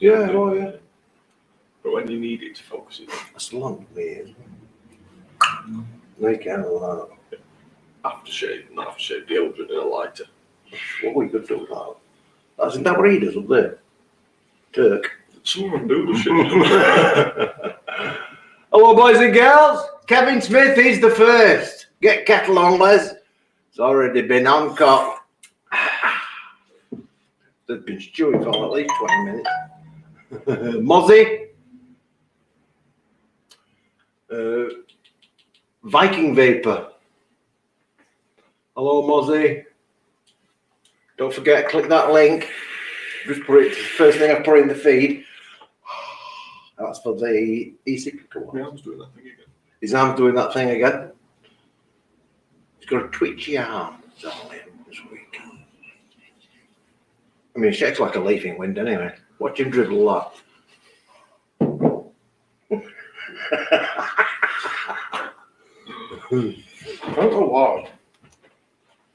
Yeah, oh yeah. But when you need it to focus it, That's long, man. Make out of that. aftershave, deodorant and a lighter. What we could do that. Isn't that what he does up there? Turk. Some of them do the shit. Hello, boys and girls. Kevin Smith is the first. Get kettle on, Les. It's already been on cock. They've been stewing for at least 20 minutes. Mozzie. Viking Vapor. Hello, Mozzie. Don't forget, click that link. Just put it, first thing I put in the feed. That's for the e-cyclical one. My arm's doing that thing again. His arm's doing that thing again. He's got a twitchy arm. It's all him this week. I mean, he shakes like a leaf in wind anyway. Watch him dribble that. I don't know why.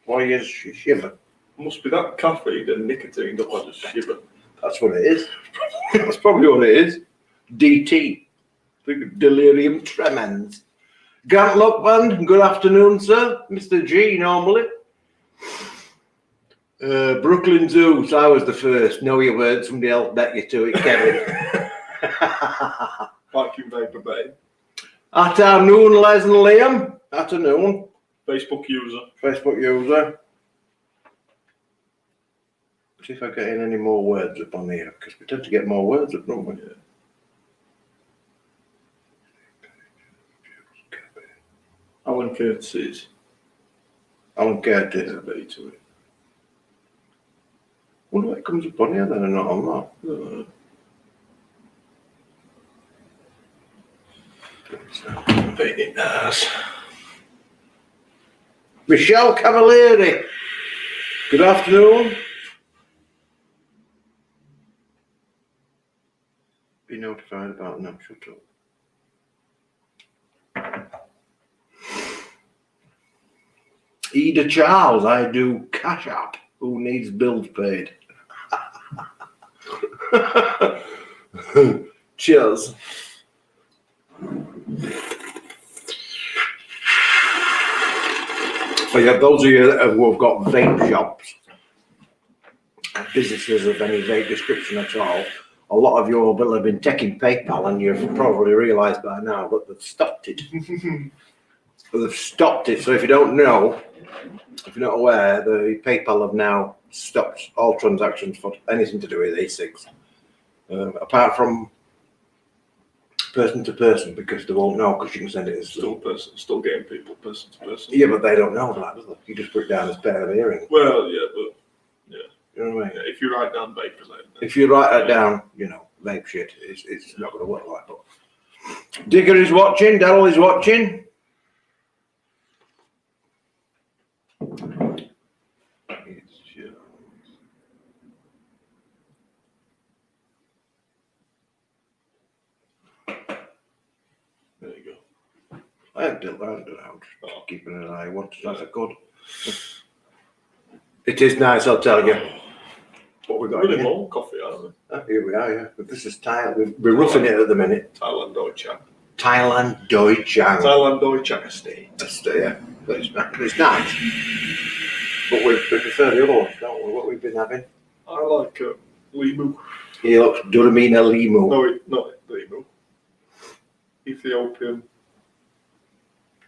Why is she shiver? Must be that caffeine and nicotine that I just shiver. That's what it is. That's probably what it is. DT. Delirium tremens. Grant Lockman, good afternoon, sir. Mr. G, normally. Brooklyn Zoo, so I was the first. No, you weren't. Somebody else bet you to it, Kevin. Vacuum Vapor Bay. Afternoon, Les and Liam. Afternoon. Facebook user. See if I get in any more words up on here, because we tend to get more words up, don't we? Yeah. Alan Curtis. Alan Curtis. There's a bit to it. Wonder what comes up on here then and not on that. Very nice. Michelle Cavalieri. Good afternoon. Be notified about no, shut up. Eda Charles, I do Cash App. Who needs bills paid? Cheers. So yeah, those of you who have got vape shops, businesses of any vape description at all, a lot of you will have been taking PayPal, and you've probably realised by now that they've stopped it. They've stopped it. So if you don't know, if you're not aware, the PayPal have now stopped all transactions for anything to do with e-cigs, apart from person to person, because they won't know, because you can send it as Still getting people person to person. Yeah, but they don't know that, do they? You just put it down as pair of earrings. Well, yeah, but yeah. You know what I mean? Yeah, if you write down vape related. If you write that down, you know, vape shit, it's not going to work like that. Digger is watching, Daryl is watching. There you go. I haven't done that. I'm just keeping an eye on it as I could. It is nice, I'll tell you. What we got Really here? more coffee, aren't we? Oh, here we are, yeah. But this is Thailand. We're roughing it at the minute. Thailand Deutschang. Thailand Deutschang. Thailand Deutschang estate. Yeah, but it's nice. But we prefer the other ones, don't we? What we've been having. I like Limu. He looks Duramina Limu. No, not Limu. Ethiopian.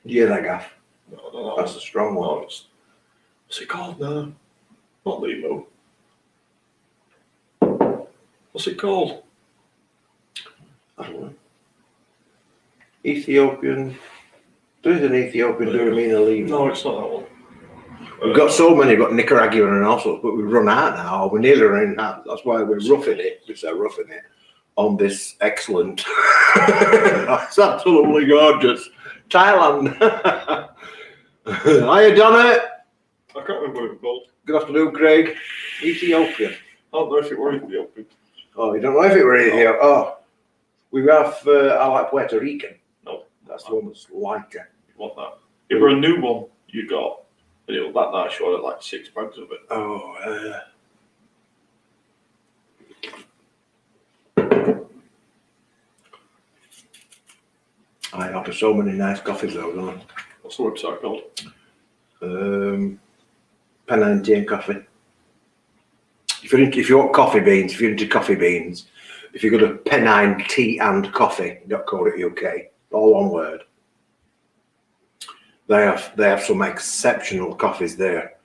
Yeah, that gaff. No. That's a strong one. No, what's it called now? Not Limu. What's it called? I don't know. Ethiopian. There is an Ethiopian Duramina Limu. No, it's not that one. We've got so many, we've got Nicaraguan and all sorts, but we've run out now. We're nearly running out. That's why we're roughing it. We're roughing it on this excellent. That's absolutely gorgeous. Thailand. Hiya, Donna. I can't remember what it was called. Good afternoon, Craig. Ethiopian. I don't know if it was Ethiopian. Oh, you don't know if it were Ethiopian? Oh, we have, I like Puerto Rican. No. That's the one that's lighter. You want that? If it were a new one you got, and it was that nice, you ordered like 6 bags of it. Oh, I order so many nice coffees though, don't What's the website called? I? Pennine Tea and Coffee. If you want coffee beans, if you're into coffee beans, if you go to Pennine Tea and Coffee.co.uk, all one word. They have some exceptional coffees there,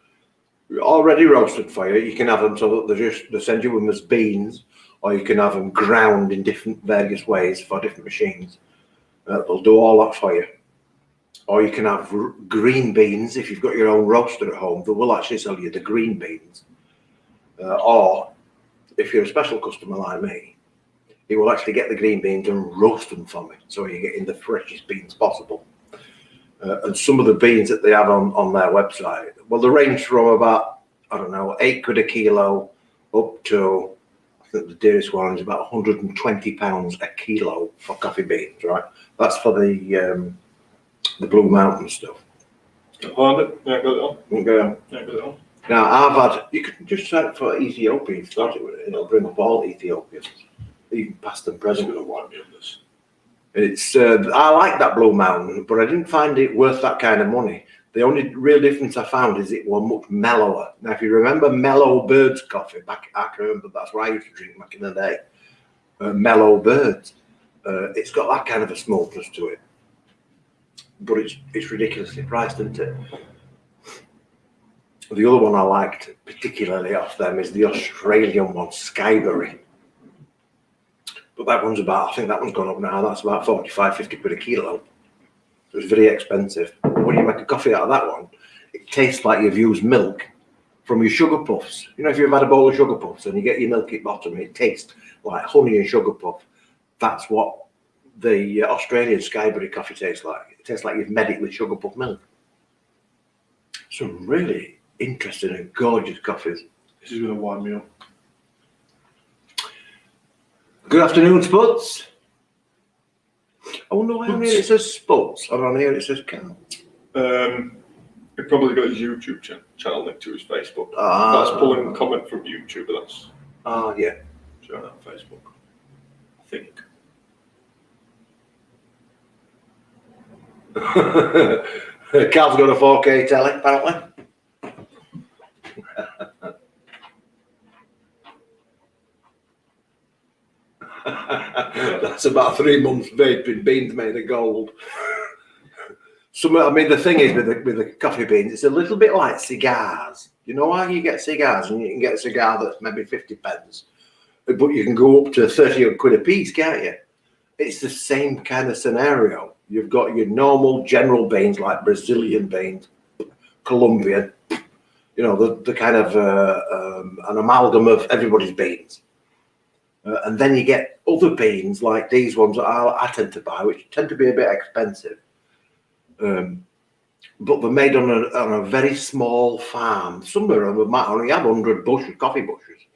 already roasted for you. You can have them so that they send you them as beans, or you can have them ground in different various ways for different machines. They'll do all that for you. Or you can have green beans if you've got your own roaster at home. They will actually sell you the green beans. Or if you're a special customer like me, he will actually get the green beans and roast them for me, so you're getting the freshest beans possible. And some of the beans that they have on their website, well, they range from about, I don't know, £8 a kilo up to, I think the dearest one is about £120 a kilo for coffee beans, right? That's for the Blue Mountain stuff. Can't find it. Yeah, got it on. Okay. Yeah, got it on. Now, I've had, you can just search for Ethiopian, start it with it, and it'll bring up all Ethiopians, even past and It's present. going to wind me on this. It's I like that Blue Mountain, but I didn't find it worth that kind of money. The only real difference I found is it was much mellower. Now, if you remember Mellow Birds coffee, I can remember that's what I used to drink back in the day. Mellow Birds. It's got that kind of a smoothness to it, but it's ridiculously priced, isn't it? The other one I liked particularly off them is the Australian one, Skyberry. But that one's about, I think that one's gone up now. That's about 45-50 quid a kilo. So it's very expensive. But when you make a coffee out of that one, it tastes like you've used milk from your sugar puffs. You know, if you've had a bowl of sugar puffs and you get your milk at bottom, it tastes like honey and sugar puff. That's what the Australian Skyberry coffee tastes like. It tastes like you've made it with sugar puff milk. Some really interesting and gorgeous coffees. This is going to wind me up. Good afternoon, Spuds. I wonder why on here it says Spuds and on here it says Cal. He probably got his YouTube channel linked to his Facebook. Ah. That's pulling a comment from YouTube, but that's Yeah. showing on Facebook. I think. Cal's got a 4K telly, apparently. That's about 3 months vaping beans made of gold. I mean, the thing is with the coffee beans, it's a little bit like cigars. You know how you get cigars, and you can get a cigar that's maybe 50 pence, but you can go up to 30 quid a piece, can't you? It's the same kind of scenario. You've got your normal general beans like Brazilian beans, Colombian, you know, the kind of an amalgam of everybody's beans. And then you get other beans like these ones that I tend to buy, which tend to be a bit expensive. But they're made on a very small farm. Some of them might only have 100 coffee bushes.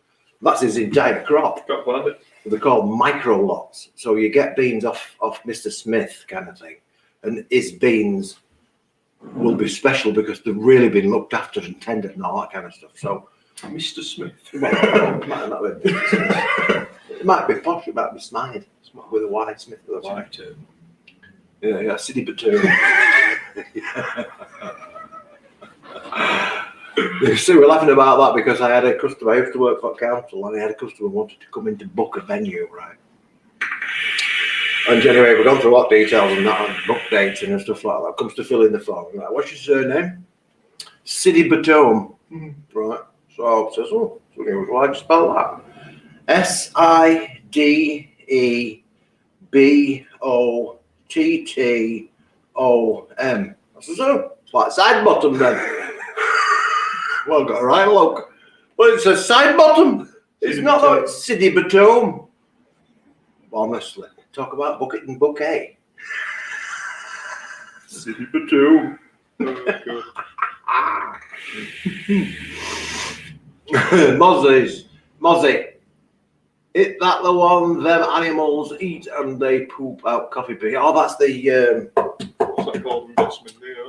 That's his entire crop. Can't find it. They're called micro lots. So you get beans off Mr. Smith kind of thing. And his beans will be special because they've really been looked after and tended and all that kind of stuff. So Mr. Smith. well, it might not be Mr. Smith. It might be posh, it might be Smythe with a Y, Smith with a Y. Yeah, City Batur. So we're laughing about that because I had a customer, I used to work for council, and I had a customer who wanted to come in to book a venue, right? And anyway, we've gone through a lot of details and that, and book dates and stuff like that. Comes to fill in the form. I'm like, what's your surname? City Batum. Right. So I says, oh, so why do you spell that? SIDEBOTTOM. I says, oh, it's like side bottom then. Well, got a right look. Well, it's a side bottom. It's not like City Batum. Honestly, talk about bucket and bouquet. City Batum. Mozzie. Is that the one them animals eat and they poop out coffee bean? Oh, that's the What's that called?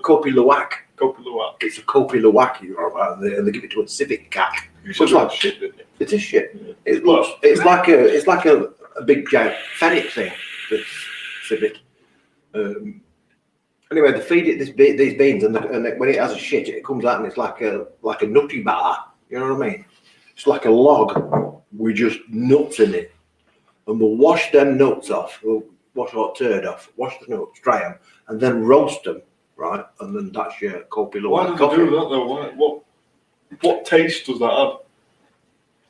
Kopi Luwak. Kopi Luwak. It's a Kopi Luwak, you know, and they give it to a civet cat. You said that shit, didn't you? It is shit. It looks. It's like a big giant ferret thing. That's civet. Anyway, they feed it these beans, and when it has a shit, it comes out and it's like a nutty bar. You know what I mean? It's like a log with just nuts in it, and we'll wash them nuts off. We'll wash all turd off, wash the nuts, dry them, and then roast them, right? And then that's your coffee. Why do they do that though? What taste does that have?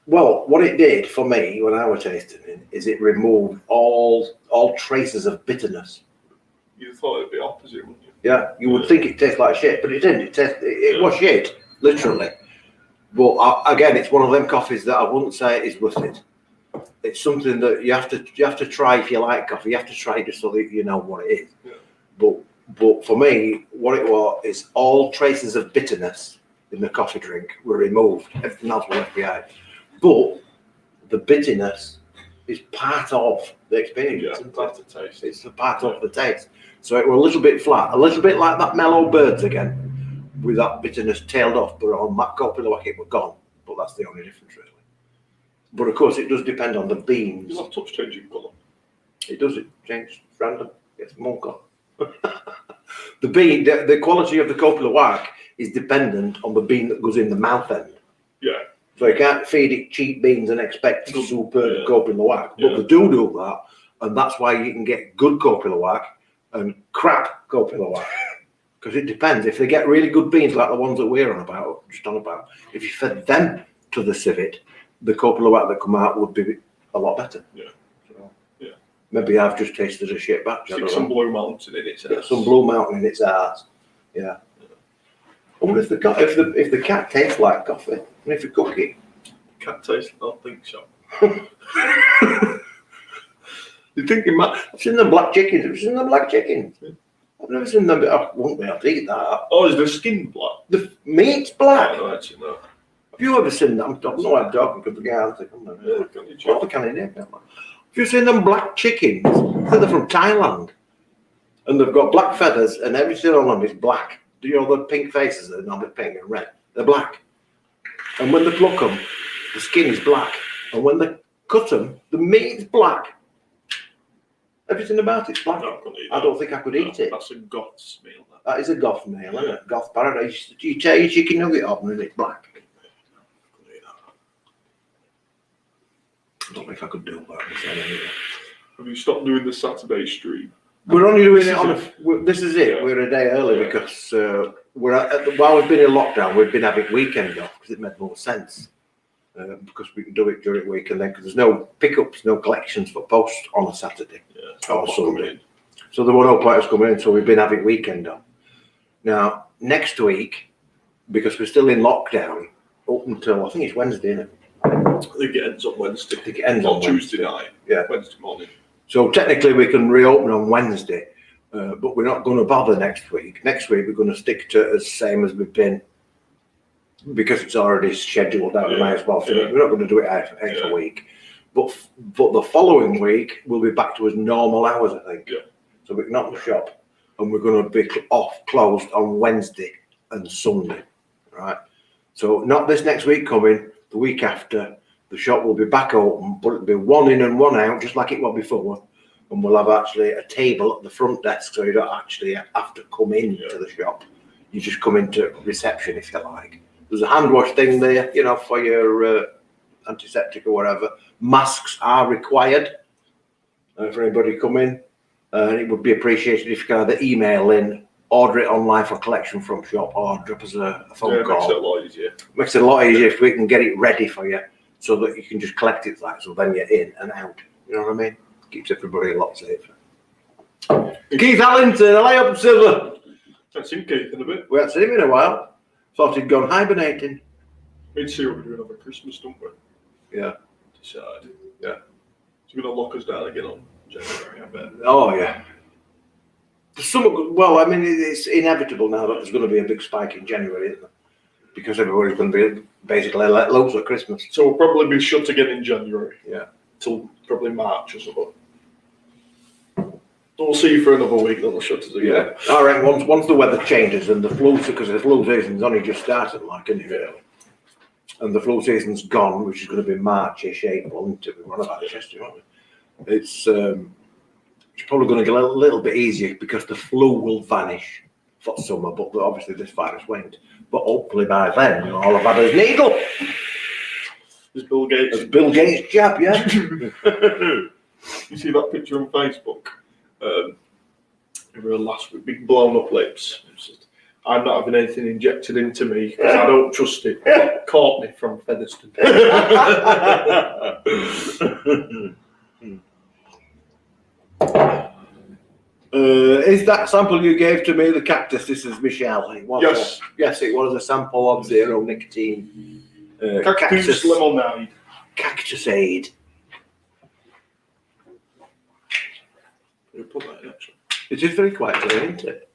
Well, what it did for me when I was tasting it is it removed all traces of bitterness. You thought it'd be opposite, wouldn't you? Yeah, you would think it tastes like shit, but it didn't. It was shit, literally. But again, it's one of them coffees that I wouldn't say is worth it. It's something that you have to try if you like coffee. You have to try it just so that you know what it is. Yeah. But for me, what it was is all traces of bitterness in the coffee drink were removed. Everything else was left behind. But the bitterness is part of the experience. Yeah, part of the taste. It's a part of the taste. So it was a little bit flat, a little bit like that mellow birds again, with that bitterness tailed off. But on that coffee, it was gone. But that's the only difference, really. But of course, it does depend on the beans. Does that touch changing colour? It does. It changes random. It's more colour. The bean, the quality of the coffee whack is dependent on the bean that goes in the mouth end. Yeah. So you can't feed it cheap beans and expect superb coffee whack. But they do that, and that's why you can get good coffee whack and crap coffee whack. Because it depends. If they get really good beans like the ones that we're on about, if you fed them to the civet, the coffee whack that come out would be a lot better. Yeah. So, yeah. Maybe I've just tasted a shit batch. Stick some Blue Mountain in its ass. Some Blue Mountain in its ass. Yeah. I wonder if the cat tastes like coffee, and if you cook it. Cat tastes? I don't think so. You're thinking, man, I've seen them black chickens. I've seen them black chickens. I've never seen them. I wouldn't be able to eat that. Oh, is the skin black? The meat's black. Oh, no, actually, no. Have you ever seen them? I don't know why I'm talking because the guy thinking, have you seen them black chickens? They're from Thailand, and they've got black feathers, and everything on them is black. Do you know the pink faces that are normally pink and red? They're black. And when they pluck them, the skin is black. And when they cut them, the meat is black. Everything about it's black. I don't think I could eat it. That's a Goth's meal. That is a Goth meal, isn't it? Goth paradise. You tear your chicken nugget off and it's black. I don't think I could do that. Have you stopped doing the Saturday stream? We're only doing it on this is it. Yeah. We're a day early because while we've been in lockdown, we've been having weekend off because it made more sense. Because we can do it during the week and then because there's no pickups, no collections for post on a Saturday or Sunday. So there were no players coming in, so we've been having weekend on. Now, next week, because we're still in lockdown, up until I think it's Wednesday, isn't it? I think it ends on Wednesday. I think it ends on Tuesday night. Yeah. Wednesday morning. So technically we can reopen on Wednesday, but we're not going to bother next week. Next week we're going to stick to the same as we've been because it's already scheduled out. We might as well finish. We're not going to do it every week, but the following week we'll be back to as normal hours, I think. Yeah. So we can open the shop and we're going to be closed on Wednesday and Sunday, right? So not this next week coming. The week after, the shop will be back open, but it'll be one in and one out, just like it was before. And we'll have actually a table at the front desk, so you don't actually have to come in to the shop. You just come into reception, if you like. There's a hand wash thing there, for your antiseptic or whatever. Masks are required for anybody come in. And it would be appreciated if you can either email in, order it online for collection from shop, or drop us a phone call. Makes it a lot easier. Makes it a lot easier if we can get it ready for you so that you can just collect it so then you're in and out. You know what I mean? Keeps everybody a lot safer. Keith Allington, lay up silver. I've seen Keith in a bit. We haven't seen him in a while. Thought he'd gone hibernating. We'd see what we're doing over Christmas, don't we? Yeah. Decide. Yeah. So we're going to lock us down again on January, I bet. Oh, yeah. It's inevitable now that there's going to be a big spike in January, isn't there? Because everybody's going to be basically let loose at Christmas. So we'll probably be shut again in January. Yeah. Till probably March or something. We'll see you for another week, then we'll shut us again. Yeah. I reckon once the weather changes and the flu, because the flu season's only just started, isn't it? Yeah. And the flu season's gone, which is going to be March-ish, April, until we run about Chester, won't we? It's It's probably going to get a little bit easier because the flu will vanish for summer, but obviously this virus won't. But hopefully by then, we'll all have had his needle. There's Bill Gates. It's Bill Gates' jab, yeah. You see that picture on Facebook? Last week, big blown up lips. I'm not having anything injected into me because I don't trust it. Courtney from Featherstone. Is that sample you gave to me the cactus? This is Michelle. It was Yes. Yes, it was a sample of zero nicotine. Cactus lemonade. Cactus aid. You put that in actually. It is very quiet today, isn't it?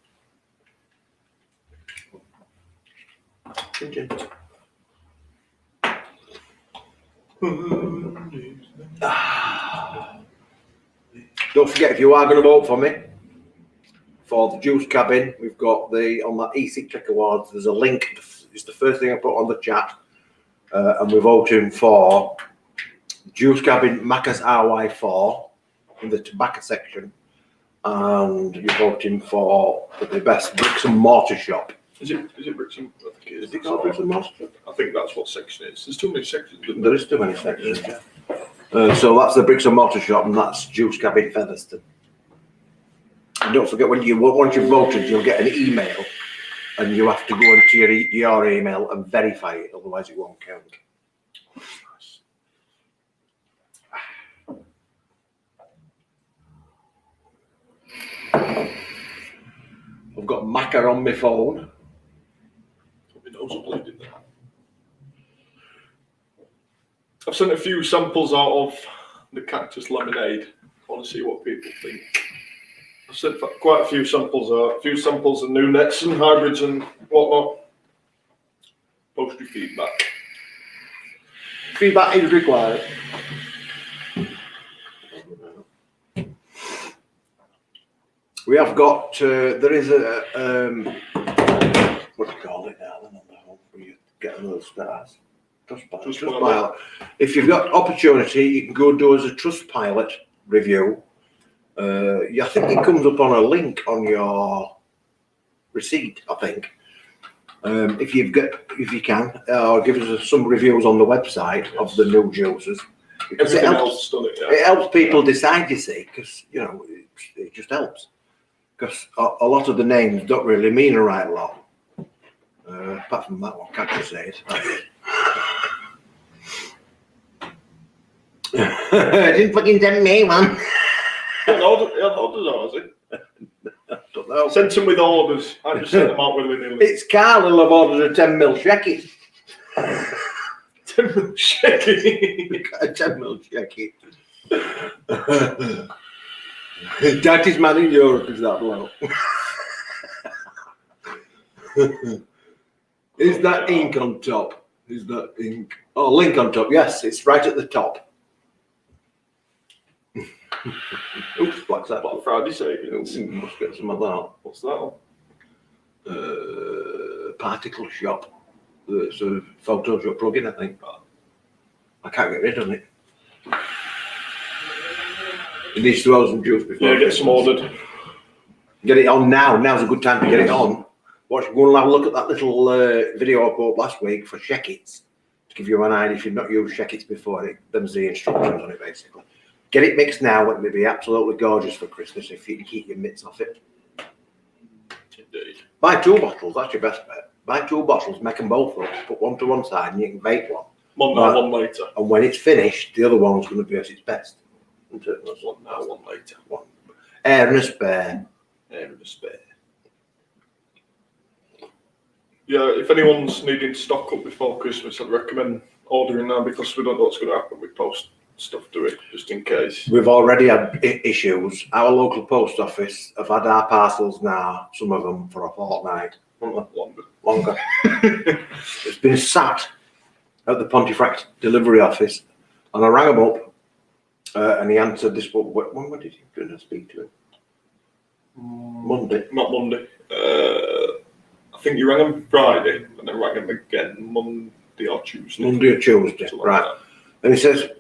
Don't forget, if you are going to vote for me for the juice cabin, we've got on that e-Sick Trick Awards, there's a link. It's the first thing I put on the chat, and we're voting for juice cabin Macca's RY4 in the tobacco section, and you're voting for the best bricks and mortar shop. Is it bricks and? I think it is. Is it called bricks and mortar shop? I think that's what section it is. There's too many sections. There is too many sections. Yeah. So that's the bricks and mortar shop, and that's juice cabin Featherstone. And don't forget, once you've voted, you'll get an email, and you have to go into your email and verify it, otherwise it won't count. I've got Macca on my phone. My nose are bleeding there. I've sent a few samples out of the cactus lemonade. I want to see what people think. I've sent quite a few samples out, a few samples of new nets and hybrids and whatnot. Post your feedback. Feedback is required. We have got, there is a, what do you call it now? The number one for you get those stars. Trustpilot. If you've got opportunity, you can go do as a Trustpilot review. I think it comes up on a link on your receipt, I think. If you can, or give us some reviews on the website of the new juices. Because it helps people decide, you see, because, it just helps. Because a lot of the names don't really mean a right lot. Apart from that one, Cactus Aid. Didn't fucking send me one. Orders, is it? I don't know. Sent them with orders. I just sent them out willy-nilly. It's Carl who'll have ordered a 10 mil shecky. 10 mil shecky. A 10 mil shecky. Daddy's man in Europe is that low. Is that ink on top? Is that ink? Oh, link on top. Yes, it's right at the top. Oops, black's that. Black Friday savings. Must get some of that. What's that one? Particle shop. It's a Photoshop plugin, I think. I can't get rid of it. It needs to have some juice before. Yeah, get some ordered. Get it on now. Now's a good time to get it on. Go and have a look at that little video I put last week for Shekits. To give you an idea, if you've not used Shekits before, them's the instructions on it basically. Get it mixed now. It may be absolutely gorgeous for Christmas if you can keep your mitts off it. Indeed. Buy 2 bottles. That's your best bet. Buy 2 bottles. Make them both up. Put one to one side, and you can vape one. One now, one later. And when it's finished, the other one's going to be at its best. One now, one later. One. Air and a spare. Air and a spare. Yeah, if anyone's needing to stock up before Christmas, I'd recommend ordering now because we don't know what's going to happen with post stuff to it, just in case. We've already had issues. Our local post office have had our parcels now, some of them for a fortnight. Longer. It's been sat at the Pontefract delivery office, and I rang him up, and he answered this. When did you speak to him? Monday. Not Monday. I think you rang him Friday, and then rang him again Monday or Tuesday. Monday or Tuesday, right. And he says,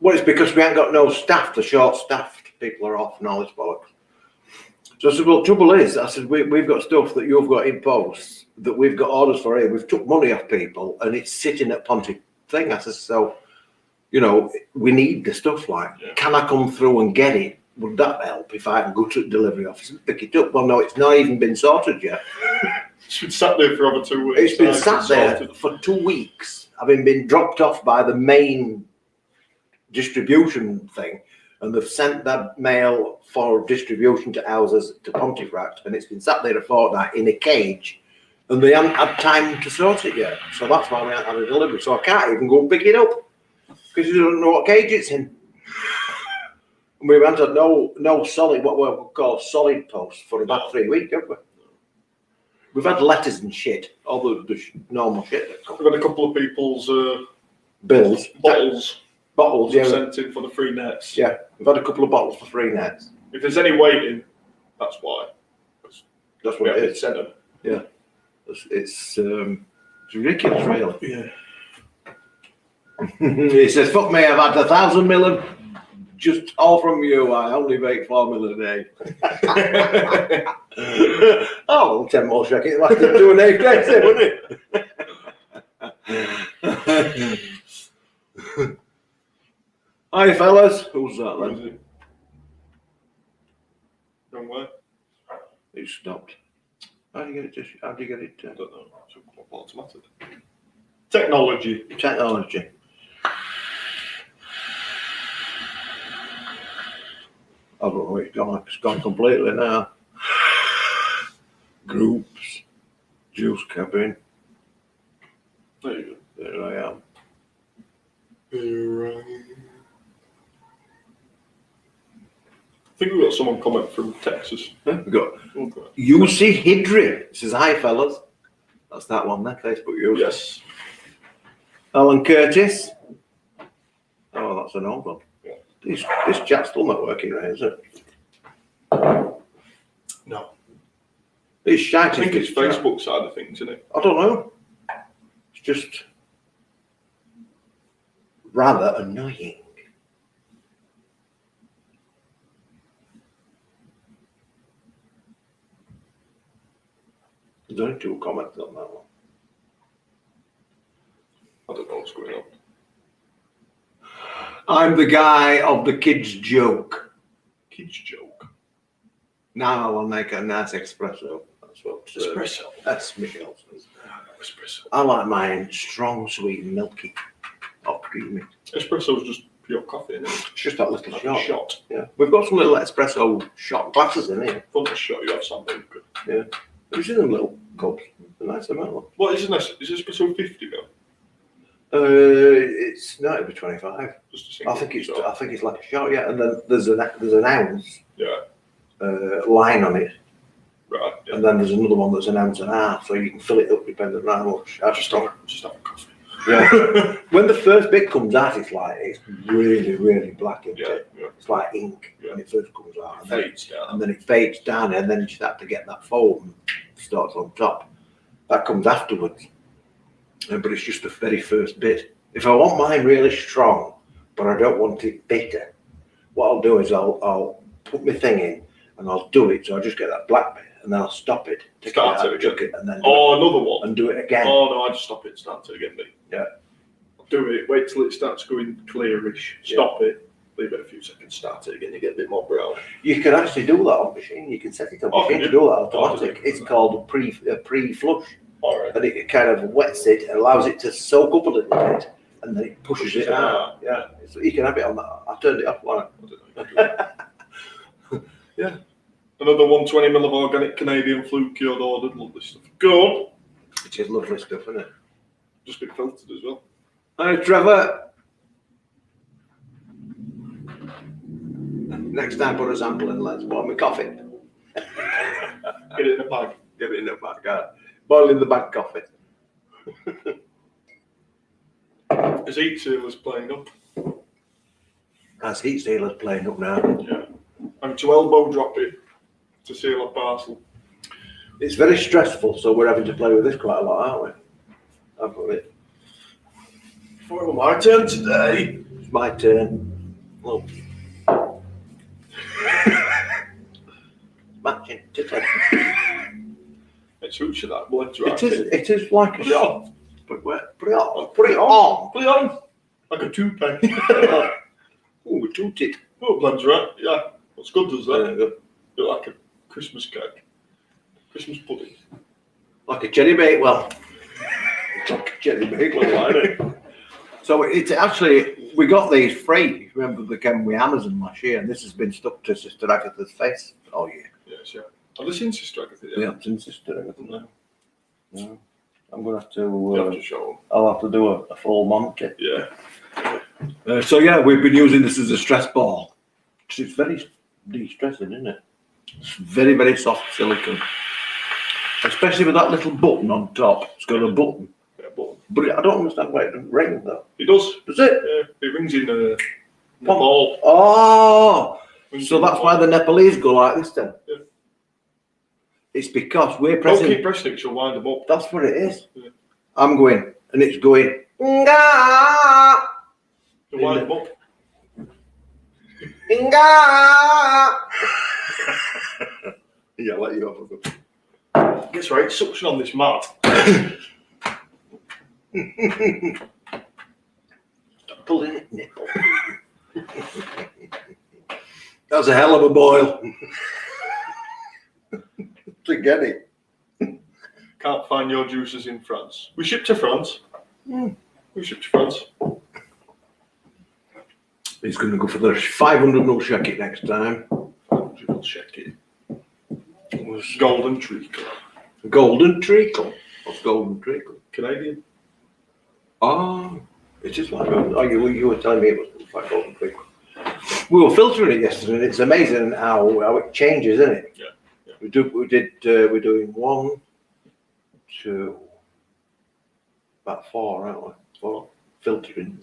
well, it's because we ain't got no staff, they're short-staffed. people are off and all this bollocks. So I said, well, trouble is, I said, we've got stuff that you've got in post that we've got orders for here. We've took money off people and it's sitting at Ponty thing. I said, so, you know, we need the stuff like, can I come through and get it? Would that help if I can go to the delivery office and pick it up? Well, no, it's not even been sorted yet. It's been sat there for over 2 weeks. It's been sat there for 2 weeks, having been dropped off by the main distribution thing. And they've sent that mail for distribution to houses to Pontefract, and it's been sat there a fortnight in a cage, and they haven't had time to sort it yet. So that's why we haven't had a delivery. So I can't even go and pick it up because you don't know what cage it's in. And we've had no solid, what we call solid post for about 3 weeks, haven't we? We've had letters and shit, all the normal shit that comes. We've had a couple of people's Bills, bottles yeah. sent in for the free nets. Yeah, we've had a couple of bottles for free nets. If there's any waiting, that's why. That's what it is. Sent them. Yeah, it's ridiculous, really. Yeah. He says, "Fuck me, I've had 1,000 mil of just all from you. I only make 4 mil a day." Oh, well, 10 more shekels. It'll have to do an 8 days, wouldn't it? Hi, fellas. Who's that then? Wrong way. It stopped. How do you get it? How do you get it? I don't know. It's automatic. Technology. Technology. I don't know. It's gone completely now. Groups, juice cabin. There you go. There I am. I think we've got someone comment from Texas. We've got Okay. UC Hidri. Says, hi, fellas. That's that one there, Facebook user. Yes. Alan Curtis. Oh, that's an old one. Yeah. This chat's still not working, right, is it? No. It's shite. I think it's Facebook side of things, isn't it? I don't know. It's just rather annoying. There's only 2 comments on that one. I don't know what's going on. I'm the guy of the kids' joke. Kids joke. Now I will make a nice espresso. That's what Espresso. That's Michelle says. Espresso. I like mine strong, sweet, and milky, not creamy. Espresso is just pure coffee, isn't it? It's just that little Like shot. a shot. Yeah, we've got some little espresso shot glasses in here. Fun to show you have something good. Yeah, we've seen them little cups. They're nice amount. What is this? Is espresso 50 mil? It's no, it'd be 25. Just a single I think it's shot. like a shot. Yeah, and then there's an ounce Yeah. line on it, Right. Yeah. and then there's another one that's an ounce and a half, so you can fill it up depending on how much. Just have a coffee. Yeah. When the first bit comes out, it's really, really black. Isn't Yeah. it? It's like ink when it first comes out, and then, Fades down. and then it fades down, and then you start to get that foam starts on top. That comes afterwards, but it's just the very first bit. If I want mine really strong, but I don't want it bitter, what I'll do is I'll put my thing in and I'll do it. So I just get that black bit and then I'll stop it, take Start it it out, again. chuck it, and then Another one. and do it again. Oh no, I just stop it, start it again, mate. Yeah. I'll do it, wait till it starts going clearish, stop it, leave it a few seconds, start it again, you get a bit more brown. You can actually do that on machine. You can set it on Oh, machine can to you? do that Oh, I automatic. didn't It's know that. called a pre-flush, Alright. and it kind of wets it and allows it to soak up a little bit, and then it pushes it out. Yeah, so you can have it on that. I turned it off one. Yeah. Another 120 ml of organic Canadian flue cured ordered, love this stuff. Good. Which is lovely stuff, isn't it? Just been filtered as well. Hi, Trevor. Next time, put a sample in. Let's boil my coffee. Get it in a bag. Get it in the bag. Boil in the bag coffee. His heat sealer's playing up. That's heat sealers playing up now. Yeah. I'm to elbow drop it to seal a parcel. It's very stressful, so we're having to play with this quite a lot, aren't we? I've got it. For my turn today. It's my turn. Look. suits you that. We'll It interactive. is. It is like Put it on. Put it on. Put it on. Put it on. Like a toupee. Oh, we toot it. Oh, it blends right. Yeah. What's good does that? Good. You're like a Christmas cake. Christmas pudding. Like a cherry bakewell. Like a cherry bakewell, isn't it? So it's actually, we got these free. Remember they came with Amazon last year, and this has been stuck to Sister Agatha's face all year. Yes, yeah. Have they seen Sister Agatha? Yeah, it's in Sister Agatha. No. No. I'm going to have You have to, to show them. I'll have to do a full Monty. Yeah. So yeah, we've been using this as a stress ball. It's very de-stressing, isn't it? It's very, very soft silicone. Especially with that little button on top. It's got a button. Yeah, but But I don't understand why it doesn't ring though. it does. Does it? Yeah, it rings in Nepal. Oh! Rings So in that's Nepal. why the Nepalese go like this then? Yeah. It's because we're Don't pressing. keep pressing it, she'll wind them up. That's what it is. Yeah. I'm going, and it's going. Nga! She'll wind them up. Nga! Yeah, I'll let you have a go. Gets right suction on this mat. Stop pulling it, nipple. That's a hell of a boil. To get it. Can't find your juices in France. We ship to France. Mm. We ship to France. He's going to go for the 500 mil shacket next time. We'll check it. It was Golden treacle. golden treacle. What's golden treacle? Canadian. Oh, it is like. Oh, you were telling me it was like golden treacle. We were filtering it yesterday, and it's amazing how it changes, isn't it? Yeah. Yeah. We're doing 1, 2, about 4, aren't we? 4 filtering.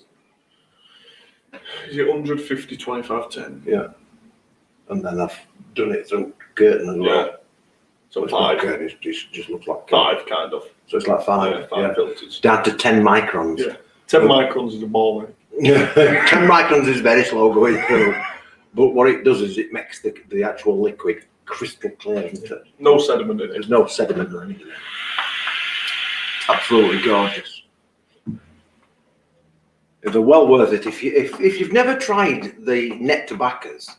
Is it 150, 25, 10? Yeah. And then I've done it through curtain as well. Yeah. So It's not 5. curtain, it just looks like curtain. 5, kind of. So it's like 5. Yeah, 5 filters. Down to 10 microns. Yeah. 10 microns is a ball, mate. 10 microns is very slow going through. But what it does is it makes the actual liquid crystal clear, isn't it? No sediment in it. There's no sediment or anything. Absolutely gorgeous. They're well worth it. If you've never tried the net tobaccos,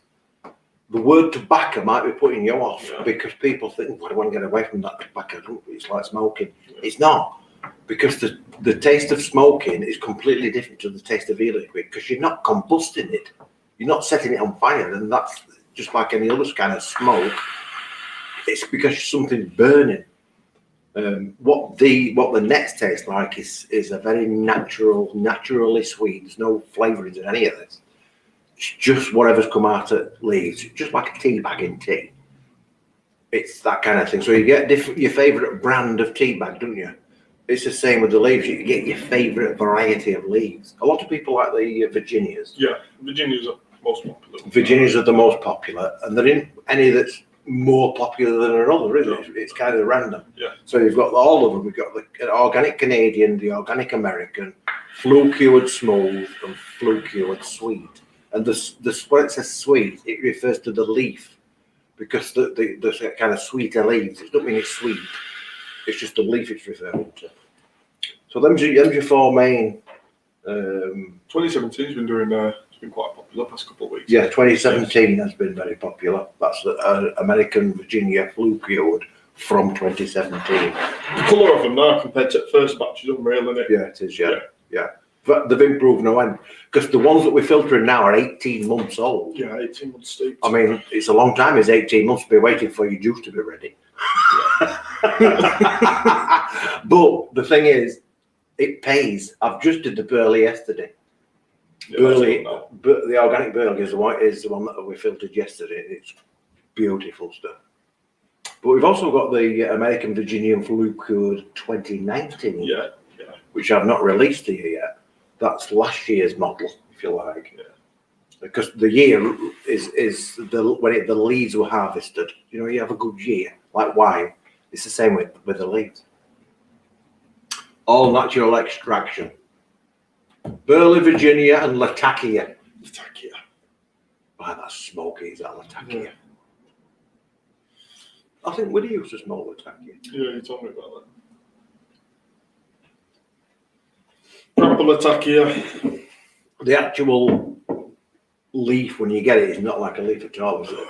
the word tobacco might be putting you off because people think, well, I want to get away from that tobacco. It's like smoking. It's not, because the taste of smoking is completely different to the taste of e-liquid, because you're not combusting it. You're not setting it on fire, and that's just like any other kind of smoke. It's because something's burning. What the nets taste like is a very naturally sweet. There's no flavourings in any of this. It's just whatever's come out of leaves. It's just like a tea bag in tea. It's that kind of thing. So you get your favourite brand of tea bag, don't you? It's the same with the leaves. You get your favourite variety of leaves. A lot of people like the Virginias. Yeah, Virginia's the most popular. Virginias are the most popular, and there isn't any that's more popular than another, is it? It's kind of random. Yeah. So you've got all of them. We've got the organic Canadian, the organic American, flue cured smooth, and flue cured sweet. And when it says sweet, it refers to the leaf, because the kind of sweeter leaves. It doesn't mean it's sweet. It's just the leaf it's referring to. So them's your 4 main. 2017's been doing. It's been quite popular the past couple of weeks. Yeah, 2017 has been very popular. That's the American Virginia flue cured from 2017. The colour of them now compared to the first batch is unreal, isn't it? Yeah, it is. Yeah. But they've improved no end, because the ones that we're filtering now are 18 months old. Yeah, 18 months steeped. I mean, it's a long time. It's 18 months to be waiting for your juice to be ready. But the thing is, it pays. I've just did the Burley yesterday. Yeah, Burley, that's good now. but the organic Burley is the one that we filtered yesterday. It's beautiful stuff. But we've also got the American Virginian Flue Cured 2019, Yeah. which I've not released to you yet. That's last year's model, if you like. Yeah. Because the year is when the leaves were harvested. You know, you have a good year, like wine. It's the same with the leaves. All natural extraction. Burley, Virginia, and Latakia. Latakia. Wow, that's smoky, is that Latakia? I think Woody used to smell Latakia. Yeah, you told me about that. Proper Latakia. The actual leaf, when you get it, is not like a leaf at all, is it?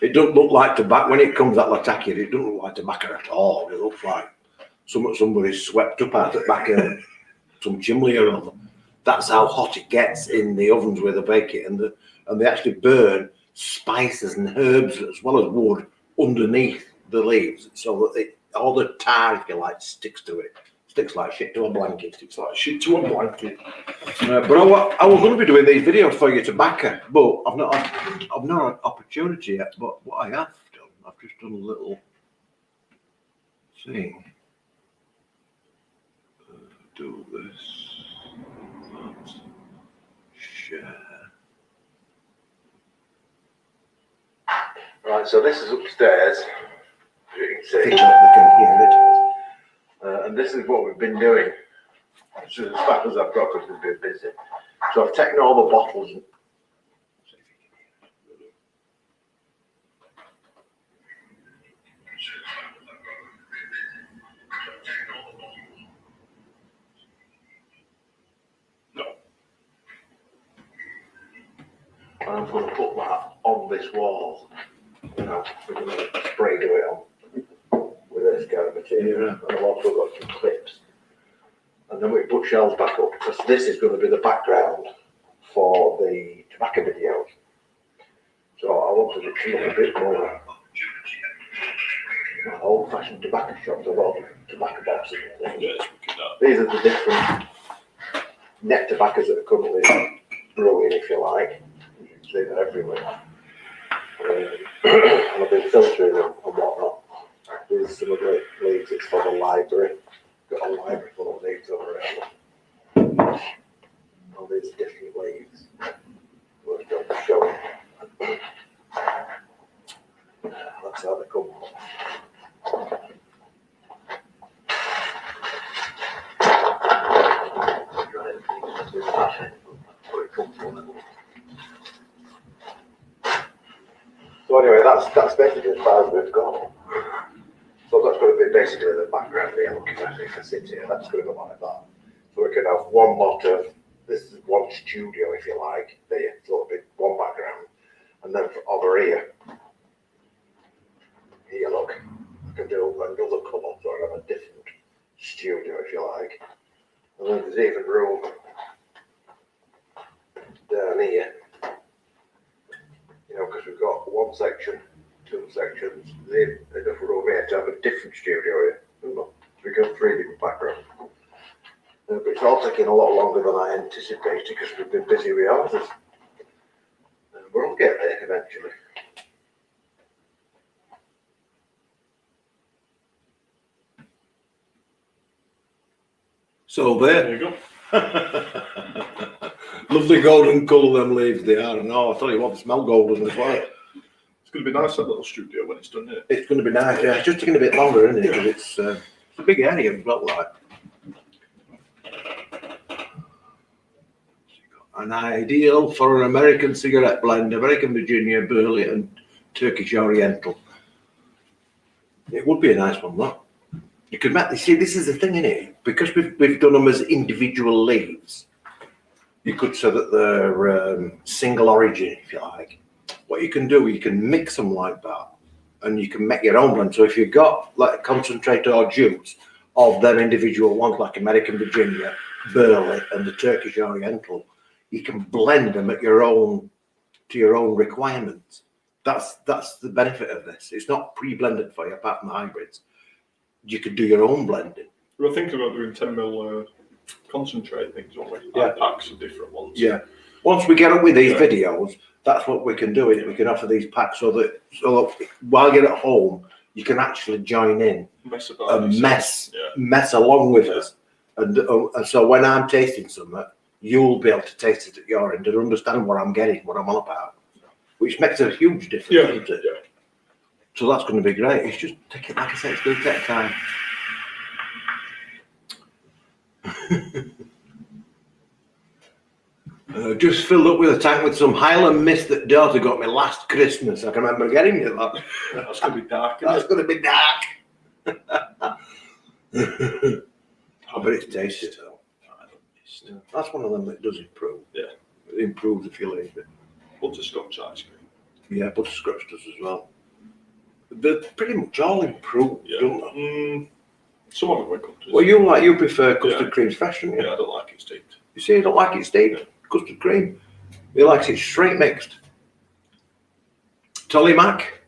It doesn't look like tobacco. When it comes out Latakia, it doesn't look like tobacco at all. It looks like somebody's swept up out the back of some chimney or other. That's how hot it gets in the ovens where they bake it, and they actually burn spices and herbs as well as wood underneath the leaves, so that all the tar, if you like, sticks to it. Sticks like shit to a blanket. It's like shit to a blanket. But I was going to be doing these videos for your tobacco, but I've not had an opportunity yet. But what I have done, I've just done a little thing. Do this. That. Share. Right, so this is upstairs. As you can see, they can hear it. And this is what we've been doing. As fast as I've got, because we've been busy. So I've taken all the bottles. No. And I'm going to put that on this wall. You know, we're going to spray glue it on with this kind of material. And I've also got some clips. And then we put shelves back up, because this is going to be the background for the tobacco videos. So I wanted it to look a bit more old-fashioned tobacco shops, a lot of tobacco boxes and things. Yeah, look at that. These are the different net tobaccos that are currently brewing, if you like. You can see they're everywhere. And I've been filtering them and whatnot. These are some of the leaves, it's for the library. Got a library full of leaves over here. All these different leaves. We're going to show you. That's how they come. So anyway, that's basically as far as we've gone. So that's going to be basically the background here. Looking at it, if I sit here, that's going to go like that. So we can have one lot of, this is one studio, if you like, there, so it'll be one background. And then over here, look, I can do another colour, so I have a different studio, if you like. And then there's even room down here, you know, because we've got one section, two sections, there's enough room here to have a different studio here. We got three different backgrounds. But it's all taking a lot longer than I anticipated because we've been busy with others. We'll get there eventually. So There you go. lovely golden colour them leaves they are. No, I tell you what, they smell golden as well. It's going to be nice, that little studio, when it's done here. It's going to be nice, yeah. It's just taking a bit longer, isn't it? Because it's a big area as well, like. An ideal for an American cigarette blend, American Virginia, Burley and Turkish Oriental. It would be a nice one, that. You could make, you see, this is the thing, isn't it? Because we've done them as individual leaves, you could say that they're single origin, if you like. What you can do, you can mix them like that, and you can make your own blend. So if you've got like a concentrate or juice of them individual ones, like American Virginia, Burley, and the Turkish Oriental, you can blend them at your own, to your own requirements. That's the benefit of this. It's not pre-blended for you, apart from the hybrids. You could do your own blending. We were thinking about doing 10mm concentrate things, weren't we? Yeah. Like packs of different ones. Yeah. Once we get up with these videos, that's what we can do. Is we can offer these packs so that while you're at home, you can actually join in Mess about and mess along with us. And so when I'm tasting something, you'll be able to taste it at your end and understand what I'm getting, what I'm on about, which makes a huge difference, doesn't it? Yeah. So that's going to be great. It's just taking, like I said, it's going to take time. Just filled up with a tank with some Highland mist that daughter got me last Christmas. I can remember getting it. That's going to be dark, isn't That's it? going to be dark. But it's tasty though. That's one of them that does improve. Yeah. It improves if you leave it. Butterscotch ice cream. Yeah, butterscotch does as well. They're pretty much all improved, Yeah. don't they? Some of them were custard. Well, you prefer custard cream fresh, don't you? Yeah, I don't like it steeped. You see, you don't like it steeped? Custard cream. He likes it straight mixed. Tolly Mac.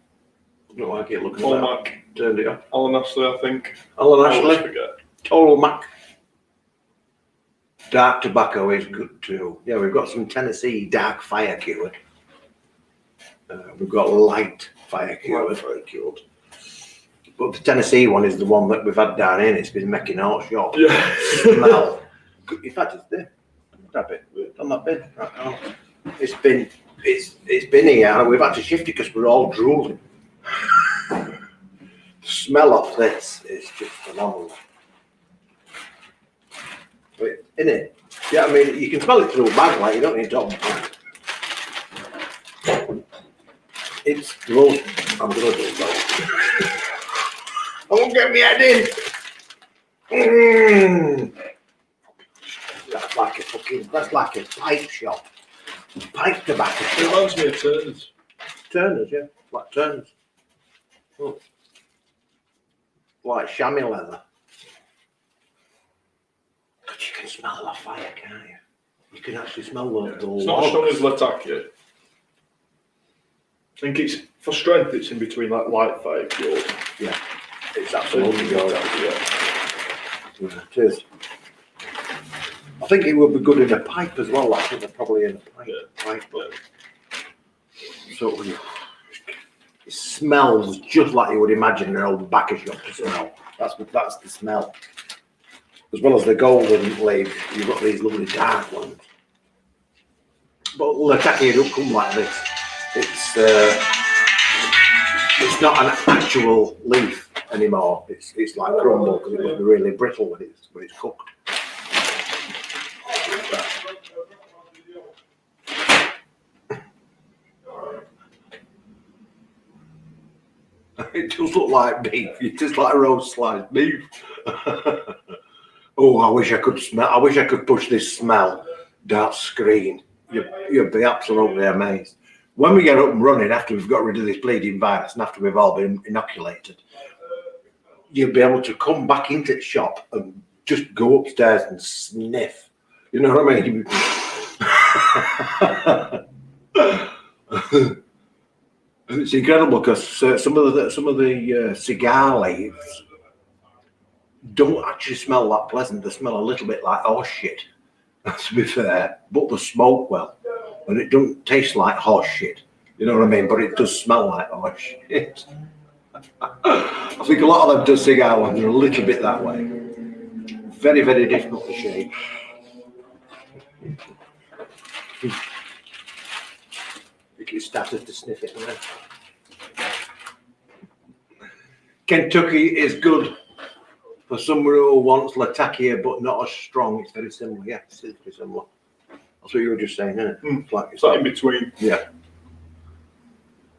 Don't like it looking All like Mac. Turned it off. Alan Ashley, I think. Alan I always Ashley. forget. Total Mac. Dark tobacco is good too. Yeah, we've got some Tennessee dark fire cured. We've got light fire cured. But the Tennessee one is the one that we've had down in. It's been making out short. Yeah. Smell. In fact, it's there. Grab it. On that bin. Right now. It's been here, and we've had to shift it because we're all drooling. The smell of this is just phenomenal. But in it, yeah, I mean, you can smell it through a bag, like you don't need to open it. It's gross. I'm gonna do that. I won't get my head in. That's like a pipe shop. Pipe tobacco It shop. reminds me of Turner's. Turners, yeah. Like Turners. Oh. Like chamois leather. But you can smell the fire, can't you? You can actually smell the It's not as strong as Latakia. I think it's, for strength, it's in between like light fire cured. Yeah. It's absolutely good. Yeah. It is. I think it would be good in a pipe as well. I think they're probably in a pipe. Yeah. Pipe, but sort of, it smells just like you would imagine an old backer shop to smell. That's the smell. As well as the golden leaves, you've got these lovely dark ones. But Latakia don't come like this. It's not an actual leaf anymore. It's like crumble because it will be really brittle when it's cooked. It does look like beef. It is like roast sliced beef. Oh, I wish I could smell. I wish I could push this smell that screen. You'd be absolutely amazed. When we get up and running after we've got rid of this bleeding virus and after we've all been inoculated, you'll be able to come back into the shop and just go upstairs and sniff. You know what I mean? It's incredible because some of the cigar leaves don't actually smell that pleasant. They smell a little bit like horse shit, to be fair, but they smoke well. And it don't taste like horse shit. You know what I mean? But it does smell like horse shit. I think a lot of them cigar ones are a little bit that way. Very, very difficult to shake. You started to sniff it now. Kentucky is good for someone who wants Latakia but not as strong. It's very similar, yeah, it's very similar. That's what you were just saying, isn't it? It's like in between. Yeah.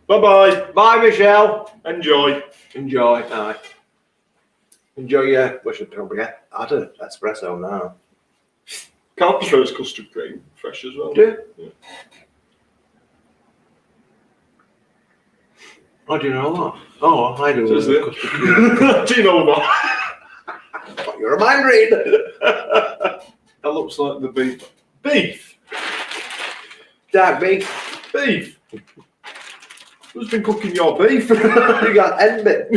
Bye-bye. Bye, Michelle. Enjoy. Enjoy. Aye. Enjoy your. We should probably get. I had an espresso now. Carl prefers custard cream, fresh as well. Do you? Yeah. How do you know that? Oh, I do. Says it. Custard cream. Do you know that? You're a mind reader. That looks like the beef. Beef? Dark beef. Beef? Who's been cooking your beef? You got end bit.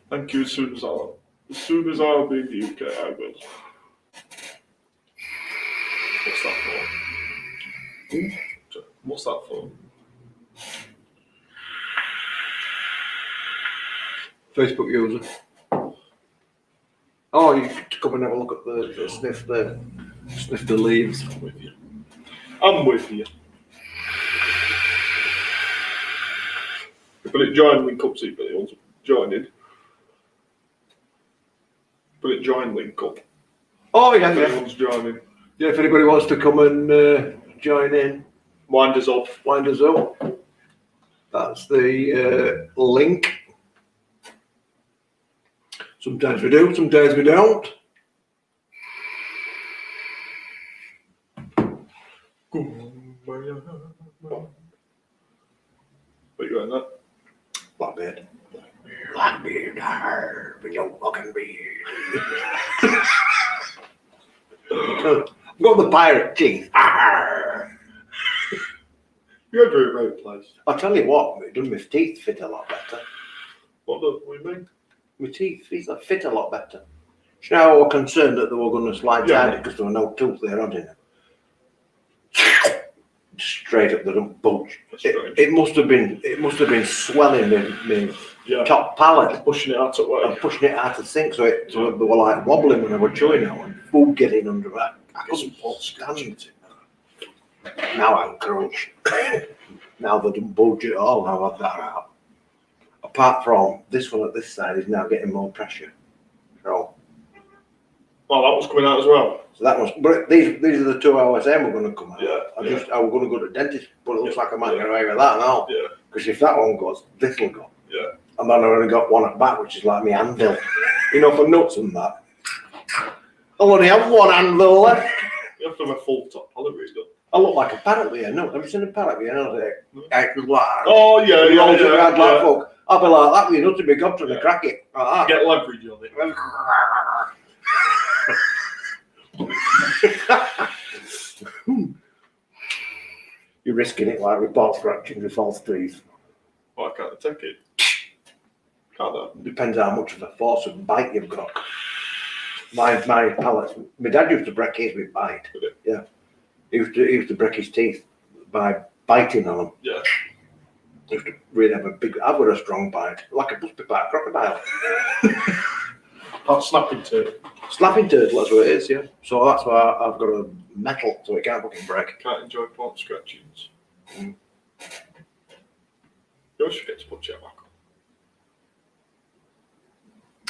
Thank you. As soon as I'll be in the UK, I will. What's that for? What's that for? Facebook user. Oh, you could come and have a look at the sniff the leaves. I'm with you. I'm with you. I But it joined link up, see, but it wasn't joining. But it joined link up. Oh yeah, If yeah. anyone's joining. Yeah, if anybody wants to come and join in, Wind us up. wind us up. That's the link. Sometimes we do, sometimes we don't. What you doing that? Blackbeard. Blackbeard, arr, with your fucking beard. I've got the pirate teeth. Arr. You're a very right place. I'll tell you what, it done my teeth fit a lot better. What do you mean? My teeth fit a lot better. You know, I was concerned that they were going to slide Yeah. down because there were no tooth there, hadn't it? Straight up the dump bulge. It must have been swelling my Yeah. top palate. Pushing it out of the way. I'm pushing it out of the sink, so they were like wobbling when I was chewing it, and food getting under that. I couldn't stand it. Now I'm crunch. Now they don't bulge at all. I've had that out. Apart from this one at this side is now getting more pressure. So Oh, that was coming out as well. that was. But these are the 2 hours saying we're going to come out. Yeah. I was going to go to the dentist, but it looks like I might get away with that now. Yeah. Because if that one goes, this will go. Yeah. And then I've only got one at back, which is like my anvil. You know, for nuts and that. I only have one anvil left. You have to have a full top palate redone. I look like a parrot with a nut. Have you seen a parrot with a nut? Oh, yeah, yeah. Fuck. I'll be like that with your nut to be gone trying to crack it. Like that. Get leverage on it. You're risking it like with ball scratching with false teeth. Why can't I take it? Can't I? Depends how much of a force of bite you've got. My palates. My dad used to break his with bite. Did it? Yeah. He used to break his teeth by biting on them. Yeah. He used to really have I've got a strong bite, like a must bite crocodile. That's snapping too. Slapping turtle, that's what it is, yeah. So that's why I've got a metal, so it can't fucking break. Can't enjoy pork scratchings. Mm. You always forget to put your back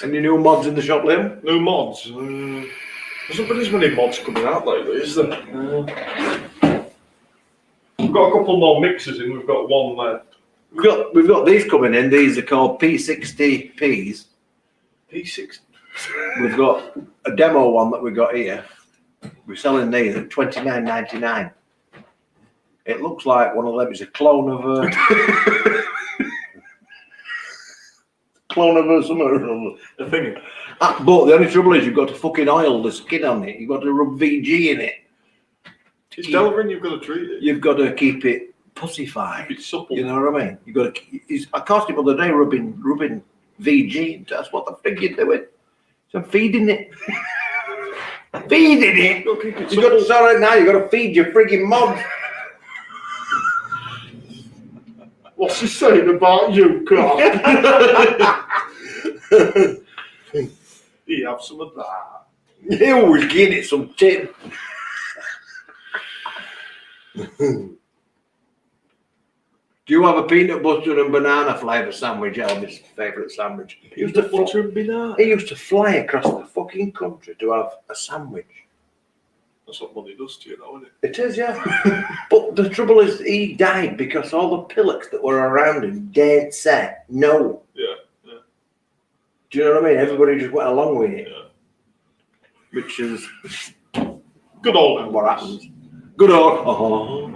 on. Any new mods in the shop, Liam? New mods. There's not been as many mods coming out lately, is there? We've got a couple more mixers in. We've got one left. We've got these coming in. These are called P60Ps. P6. We've got a demo one that we got here. We're selling these at $29.99. It looks like one of them is a clone of a something. The thing. But the only trouble is you've got to fucking oil the skin on it. You've got to rub VG in it. It's delivering. You've got to treat it. You've got to keep it pussified. It's supple. You know what I mean? You've got to. I caught him the other day rubbing VG. That's what the frig you're doing. So I'm feeding it. Feeding it. You've You got to start right now. You got to feed your frigging mods. What's he saying about you, Carl? You have some of that. You always give it some tip. Do you have a peanut butter and banana flavour sandwich? Elvis' favourite sandwich. He used to fly across the fucking country to have a sandwich. That's what money does to you, though, isn't it? It is, yeah. But the trouble is, he died because all the pillocks that were around him daren't say no. Yeah. Do you know what I mean? Everybody just went along with it. Yeah. Which is Good old what happens. Good old.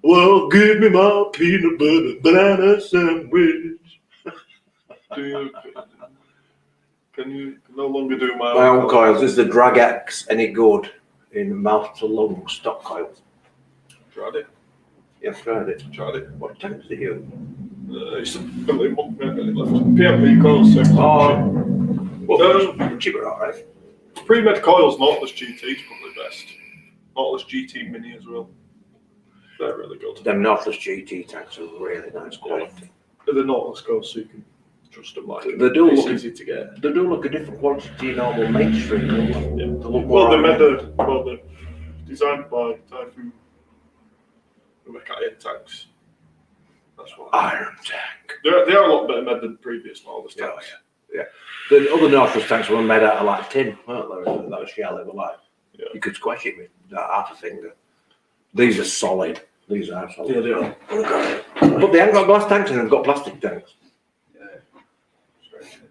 Well, give me my peanut butter banana sandwich. Can you no longer do my own coils. Is the drag X any good in mouth to lung stock coils? Tried it. Yeah, I've tried it. Tried it. What tanks do you? It's a bit left. PMP coils. Cheaper, alright. Pre-med coils, Nautilus GT is probably best. Nautilus GT Mini as well. They're really good. Them Nautilus GT tanks are really nice quality. But the Nautilus coils, so you can trust them. Like They do it's look easy to get. They do look a different quality to your normal mainstream. Don't they? Yeah. They look more Well, they're ornate. designed by Typhoon, who make iron tanks. That's what. Iron tank. They are a lot better made than previous models. Yeah, tanks. yeah. They are a lot better made than previous models. Yeah, tanks. yeah. The other Northwest tanks were made out of like tin, weren't they? That was shell. They were like you could squash it with half a finger. These are solid. These are solid. Yeah, they are. But they haven't got glass tanks in them. They've got plastic tanks.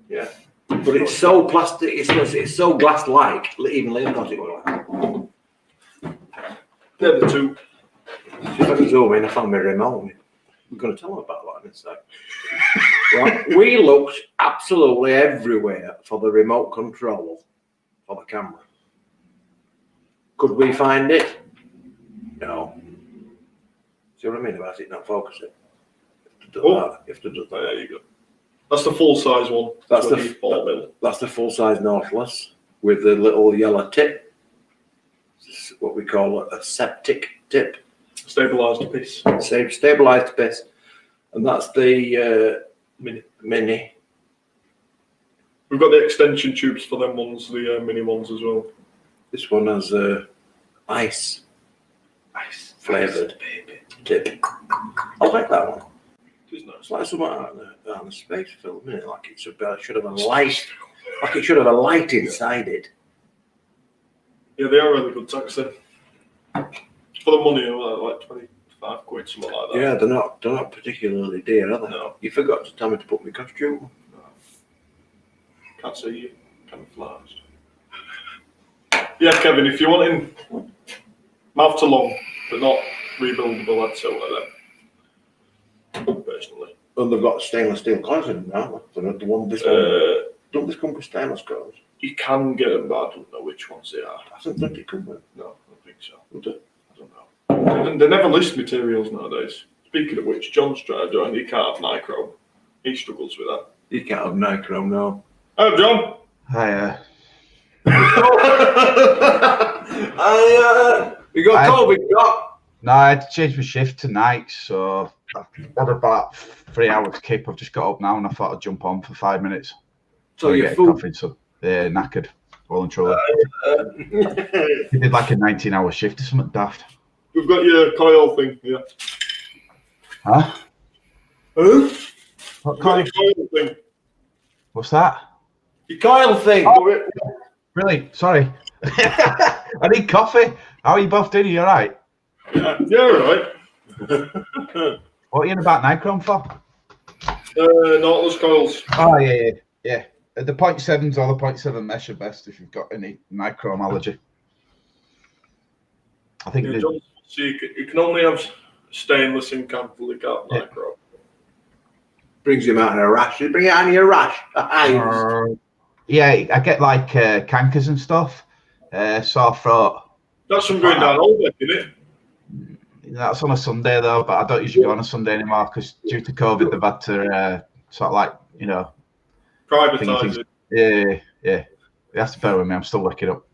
Yeah. But it's so plastic. It's so glass-like. Even Liam thought it was like. They're the two. If I can zoom in, I found my remote. We're going to tell them about that in a sec. Right. We looked absolutely everywhere for the remote control for the camera. Could we find it? No. See what I mean about it not focusing? You have to do that. There you go. That's the full size one. That's the full size Nautilus with the little yellow tip. This is what we call a septic tip. Stabilised piece. Stabilised piece. And that's the mini. We've got the extension tubes for them ones, the mini ones as well. This one has ice flavoured tip. I like that one. It's like something on a space film, isn't it? Like it should have a light. Like it should have a light inside it. Yeah, they are really good tanks then. For the money, like 25 quid, something like that. Yeah, they're not particularly dear, are they? No. You forgot to tell me to put my costume on. No. Can't see you. Camouflaged. Yeah, Kevin, if you're wanting mouth to long, but not rebuildable, I'd say like that. Personally. And they've got stainless steel coils in them now. The one, don't this come with stainless coils? You can get them, but I don't know which ones they are. I think it come with. No, I don't think so. Would it? I don't know. They never list materials nowadays. Speaking of which, John's trying to join. He can't have nichrome. He struggles with that. You can't have nichrome, no. Hello, John. Hi. You got COVID, Doc? No, I had to change my shift tonight, so I've had about 3 hours keep. I've just got up now and I thought I'd jump on for 5 minutes. So you're get full. coffee, so knackered, well and truly. He did like a 19-hour shift or something daft. We've got your coil thing here. Huh? Who? What We've got coil? your coil thing. What's that? Your coil thing. Oh, really? Sorry. I need coffee. How are you both doing? Are you all right? Yeah, all right. What are you in about nichrome for? Nautilus coils. Oh, yeah. The 0.7s or the 0.7 mesh are best if you've got any nichrome allergy. I think Yeah, John, so you can only have stainless in Catholic out nichrome. Brings him out in a rash. You bring it out in your rash. Yeah, I get like cankers and stuff, sore throat. That's from going down all day, isn't it? That's on a Sunday though, but I don't usually go on a Sunday anymore because due to COVID, they've had to sort of like, Privatise it. Yeah. You have to bear with me. I'm still waking up.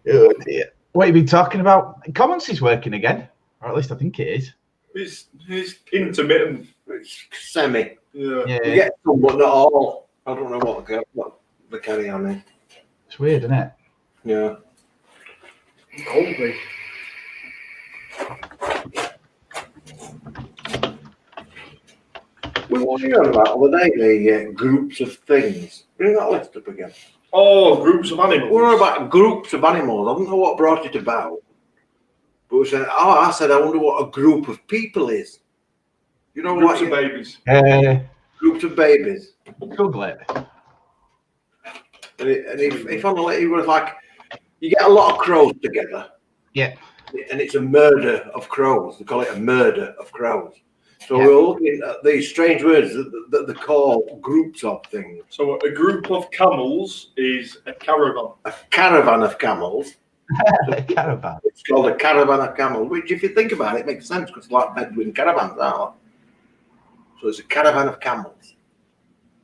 Oh dear. What have you been talking about? Commons is working again, or at least I think it is. It's intermittent. It's semi. Yeah. You get some, but not all. I don't know what the carry on is. It's weird, isn't it? Yeah. Coldly. We were hearing about the other day the groups of things. Bring that list up again. Oh, groups of animals. We were about groups of animals. I don't know what brought it about. But we said, I said, I wonder what a group of people is. You know Groups what? of babies. Groups of babies. Google it. And if only it was like, you get a lot of crows together. Yeah. And it's a murder of crows. They call it a murder of crows. So Yeah. we're looking at these strange words that they call groups of things. So a group of camels is a caravan. A caravan of camels. Caravan. It's called a caravan of camels, which if you think about it, makes sense because it's like Bedouin caravans, aren't they? So it's a caravan of camels.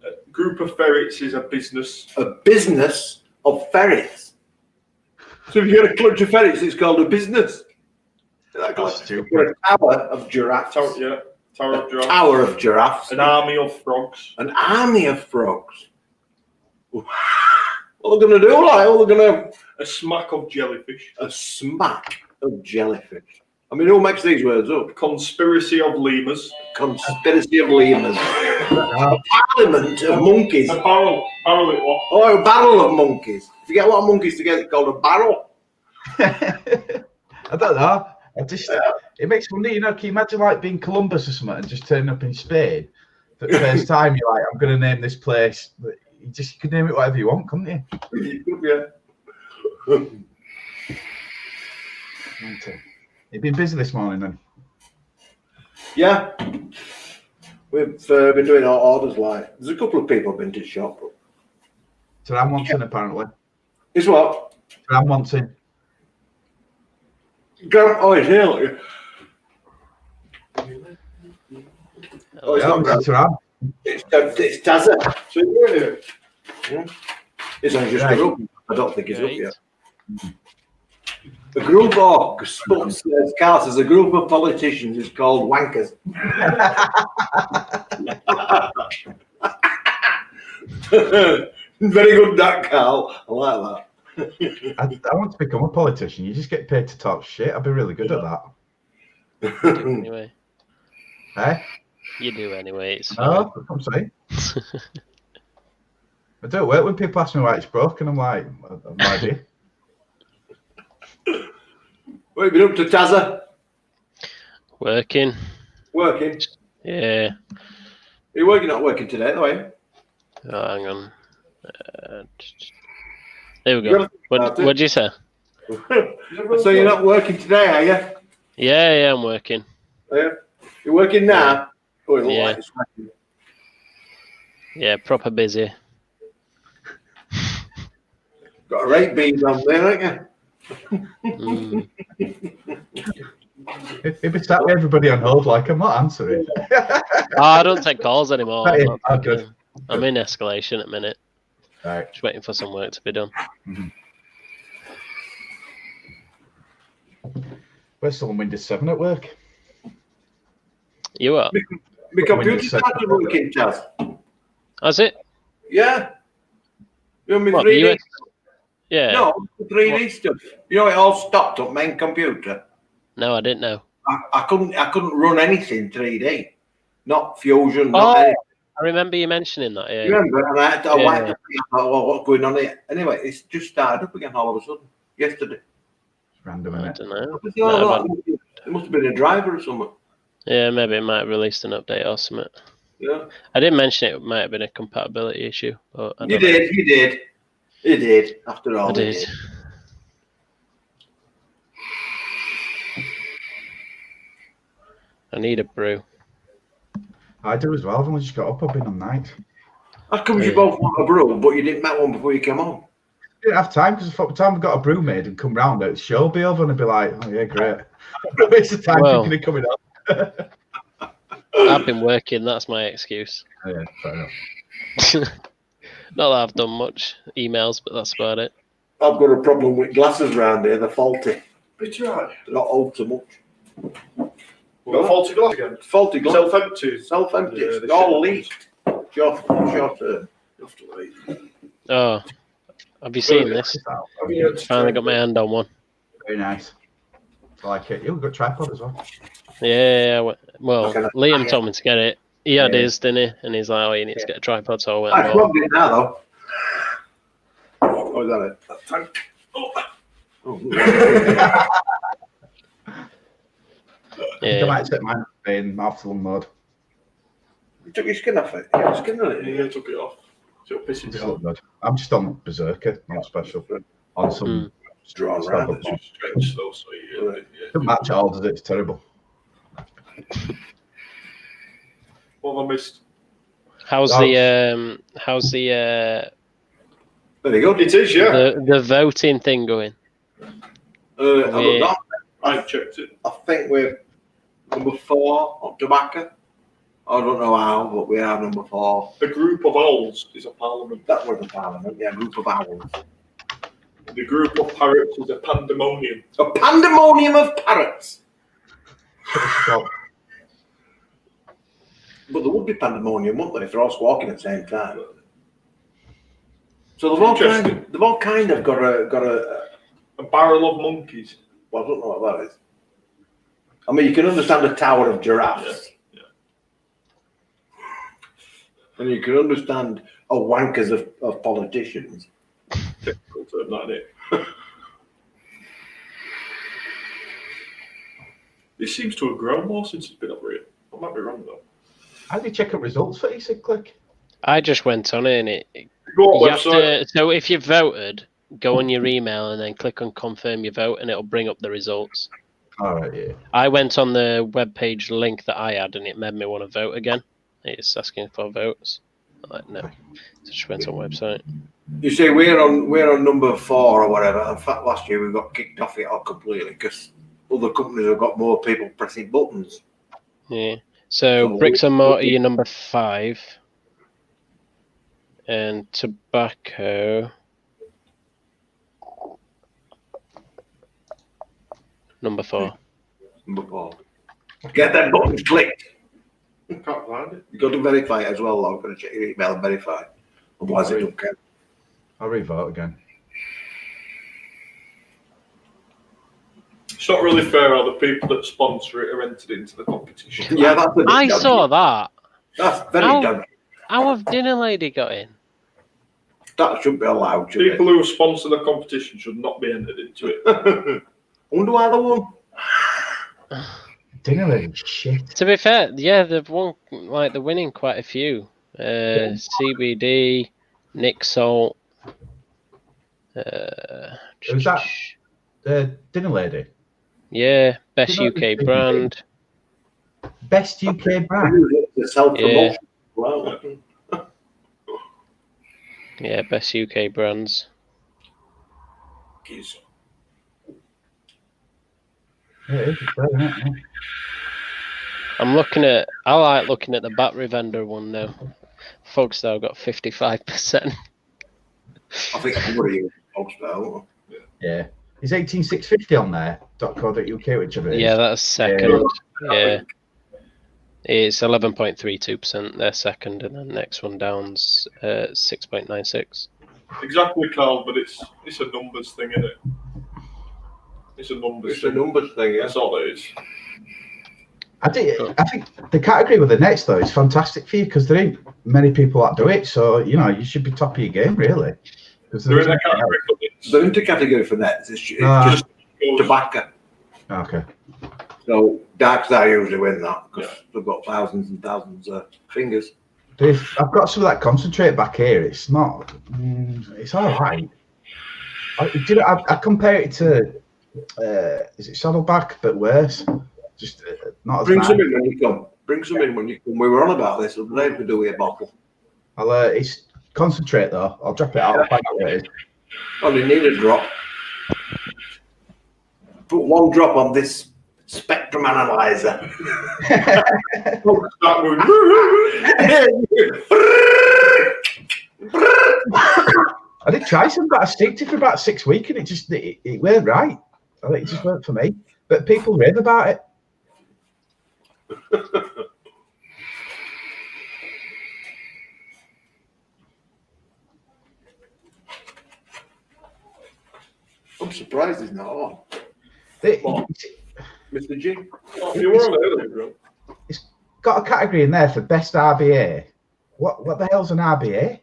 A group of ferrets is a business. A business of ferrets. So if you get a clutch of ferrets, it's called a business. That's stupid. Or a tower of giraffes. Tower of giraffes. Tower of giraffes. An army of frogs. An army of frogs. What are they going to do? Like, what are they going to... A smack of jellyfish. A smack of jellyfish. I mean, who makes these words up? Conspiracy of lemurs. Conspiracy of lemurs. A parliament of monkeys. A barrel it was. Oh, a barrel of monkeys. If you get a lot of monkeys together, it's called a barrel. I don't know. It makes me wonder, you know, can you imagine like being Columbus or something and just turning up in Spain? For the first time, you're like, I'm going to name this place. But you could name it whatever you want, couldn't you? Yeah. You've been busy this morning then? Yeah. We've been doing our orders like. There's a couple of people been to the shop. So I'm wanting apparently. Is what? So I'm wanting. Oh, it's here. Look. Oh, it's not Grant. It's Tazza. So you're doing it? Yeah. It's only just Right. a group. I don't think he's up yet. A group of sports cars as a group of politicians is called wankers. Very good, that Carl. I like that. I want to become a politician. You just get paid to talk shit. I'd be really good at that. Anyway, Eh? you do anyway. It's No, I'm saying. I don't work when people ask me why it's broken. I'm like, I have no idea. What have you been up to, Tazza? working. Working? Yeah. Are you working? Not working today, though, are you? Oh, hang on. There we go. What'd you say? So you're not working today, are you? Yeah, I'm working. Are you? You're working now? Oh, it looks Yeah. like it's working. Yeah, proper busy. Got a rate beans on there, haven't you? Mm. If it's that way, everybody on hold, like, I'm not answering. Oh, I don't take calls anymore. Right, I'm, good. I'm in escalation at the minute. Right. Just waiting for some work to be done. We're still on Windows 7 at work. You are? My computer Windows 7. started working, Taz. Has it? Yeah. You know my What, the 3D? US? Yeah. No, the 3D stuff. You know, it all stopped on main computer. No, I didn't know. I couldn't run anything 3D. Not Fusion, not Oh, anything. I remember you mentioning that. Yeah. Remember? And I had to Yeah. wipe the thing. I thought, well, what's going on here? Anyway, it's just started up again all of a sudden. Yesterday. Random, I innit? don't know. I thought, it must have been a driver or something. Yeah, maybe it might have released an update or something. Yeah. I didn't mention it might have been a compatibility issue, but I You don't know. did. You did. After all, I you did. I need a brew. I do as well. I've only just got up. I've been on night. How come you Yeah. both want a brew, but you didn't make one before you came on? I didn't have time because by the time I've got a brew made and come round, the show will be over and I'd be like, oh yeah, great. Waste of time Well. thinking of coming on. I've been working, that's my excuse. Oh, yeah, fair enough. Not that I've done much emails, but that's about it. I've got a problem with glasses round here. They're faulty. It's right. They're not old too much. Got a faulty glass again. Faulty glass. Self-empty. Self-empty. Yeah, It's they all should- leaked. Short You have to wait. Oh, have you seen this? I mean, it's Finally got my hand on one. Very nice. I like it. You've got tripod as well. Yeah, well, Okay. Liam told me to get it. He had Yeah. his, didn't he? And he's like, oh, you need to get a tripod, so I went I and bought plugged it now, though. Oh, is that it? Thank. Oh, I think I Yeah. might set mine in mouthful mode. you took your skin off it. You got skin on it. Yeah, I took it off. So it pisses It's me all off. good. I'm just on Berserker, not special. On some Drawn stuff round. up It's there. just strange though, so yeah. Doesn't match at all, does it? It's terrible. What have I missed? How's Oh. the Very good. It is, yeah. the voting thing going? I looked Yeah. up. I checked it. I think we're number 4 on tobacco. I don't know how, but we are number 4. The group of owls is a parliament. That was the parliament, yeah, group of owls. The group of parrots is a pandemonium. A pandemonium of parrots. Well, But there would be pandemonium, wouldn't there, if they're all squawking at the same time? So they've all kind of got a A barrel of monkeys. well, I don't know what that is. I mean, you can understand a tower of giraffes. Yeah. And you can understand wankers of politicians. Technical term, that innit? This seems to have grown more since it's been up here. I might be wrong though. How do you check up results for EasyClick? I just went on it and it. Go on You have website. to, so if you've voted, go on your email and then click on confirm your vote and it'll bring up the results. All right, yeah. I went on the webpage link that I had and it made me want to vote again. It's asking for votes. I'm like, no. So I just went on website. You see, we're on number 4 or whatever. In fact, last year we got kicked off it all completely because other companies have got more people pressing buttons. Yeah. So bricks and mortar, you're number 5. And tobacco, number 4. Number 4. Get them buttons clicked. Can't find it. You've got to verify it as well, though. You've got to check your email and verify. Otherwise, it don't count. I'll revote again. It's not really fair how the people that sponsor it are entered into the competition. Yeah, that's I saw that. That's very How- dodgy. How have Dinner Lady got in? That shouldn't be allowed, should People who sponsor the competition should not be entered into it. it? I wonder why they won. Dinner lady, shit. To be fair, yeah, they've won, like, they're winning quite a few. CBD, Nick Salt. Who's that? Dinner lady. Yeah, best Dinner UK Lady. brand. Best UK brand. The self-promotion. Well, Yeah, best UK brands. Geez. Yeah, it is great, isn't it? Yeah. I like looking at the battery vendor one now. Folks now got 55%. I think everybody uses Foxtel. Yeah. Is 18650 on there? .co.uk, whichever it is. Yeah, that's second. Yeah. It's 11.32%, they're second, and then next one down's 6.96. Exactly, Carl, but it's a numbers thing, isn't it? It's a numbers It's a thing. numbers thing, yeah. That's all it is. I think the category with the nets, though, is fantastic for you because there ain't many people that do it. So, you know, you should be top of your game, really. They're in a category for this. They're into category for nets. It's just tobacco. Okay. So dark side usually win that because they've got thousands and thousands of fingers. I've got some of that concentrate back here. It's not. It's all right. I compare it to. Is it Saddleback, but worse? Just not as Bring bad. some in when you come. Bring some in when you come. We were on about this. I'd like to do with a bottle. It's concentrate though. I'll drop it out. I'll find out what it is. Only need a drop. Put one drop on this spectrum analyzer. That would. I did try some, but I sticked it for about 6 weeks, and it weren't right. I think it just weren't for me. But people rave about it. I'm surprised he's not on. What? Mr. G. Oh, you were on earlier, bro. It's got a category in there for best RBA. What the hell's an RBA?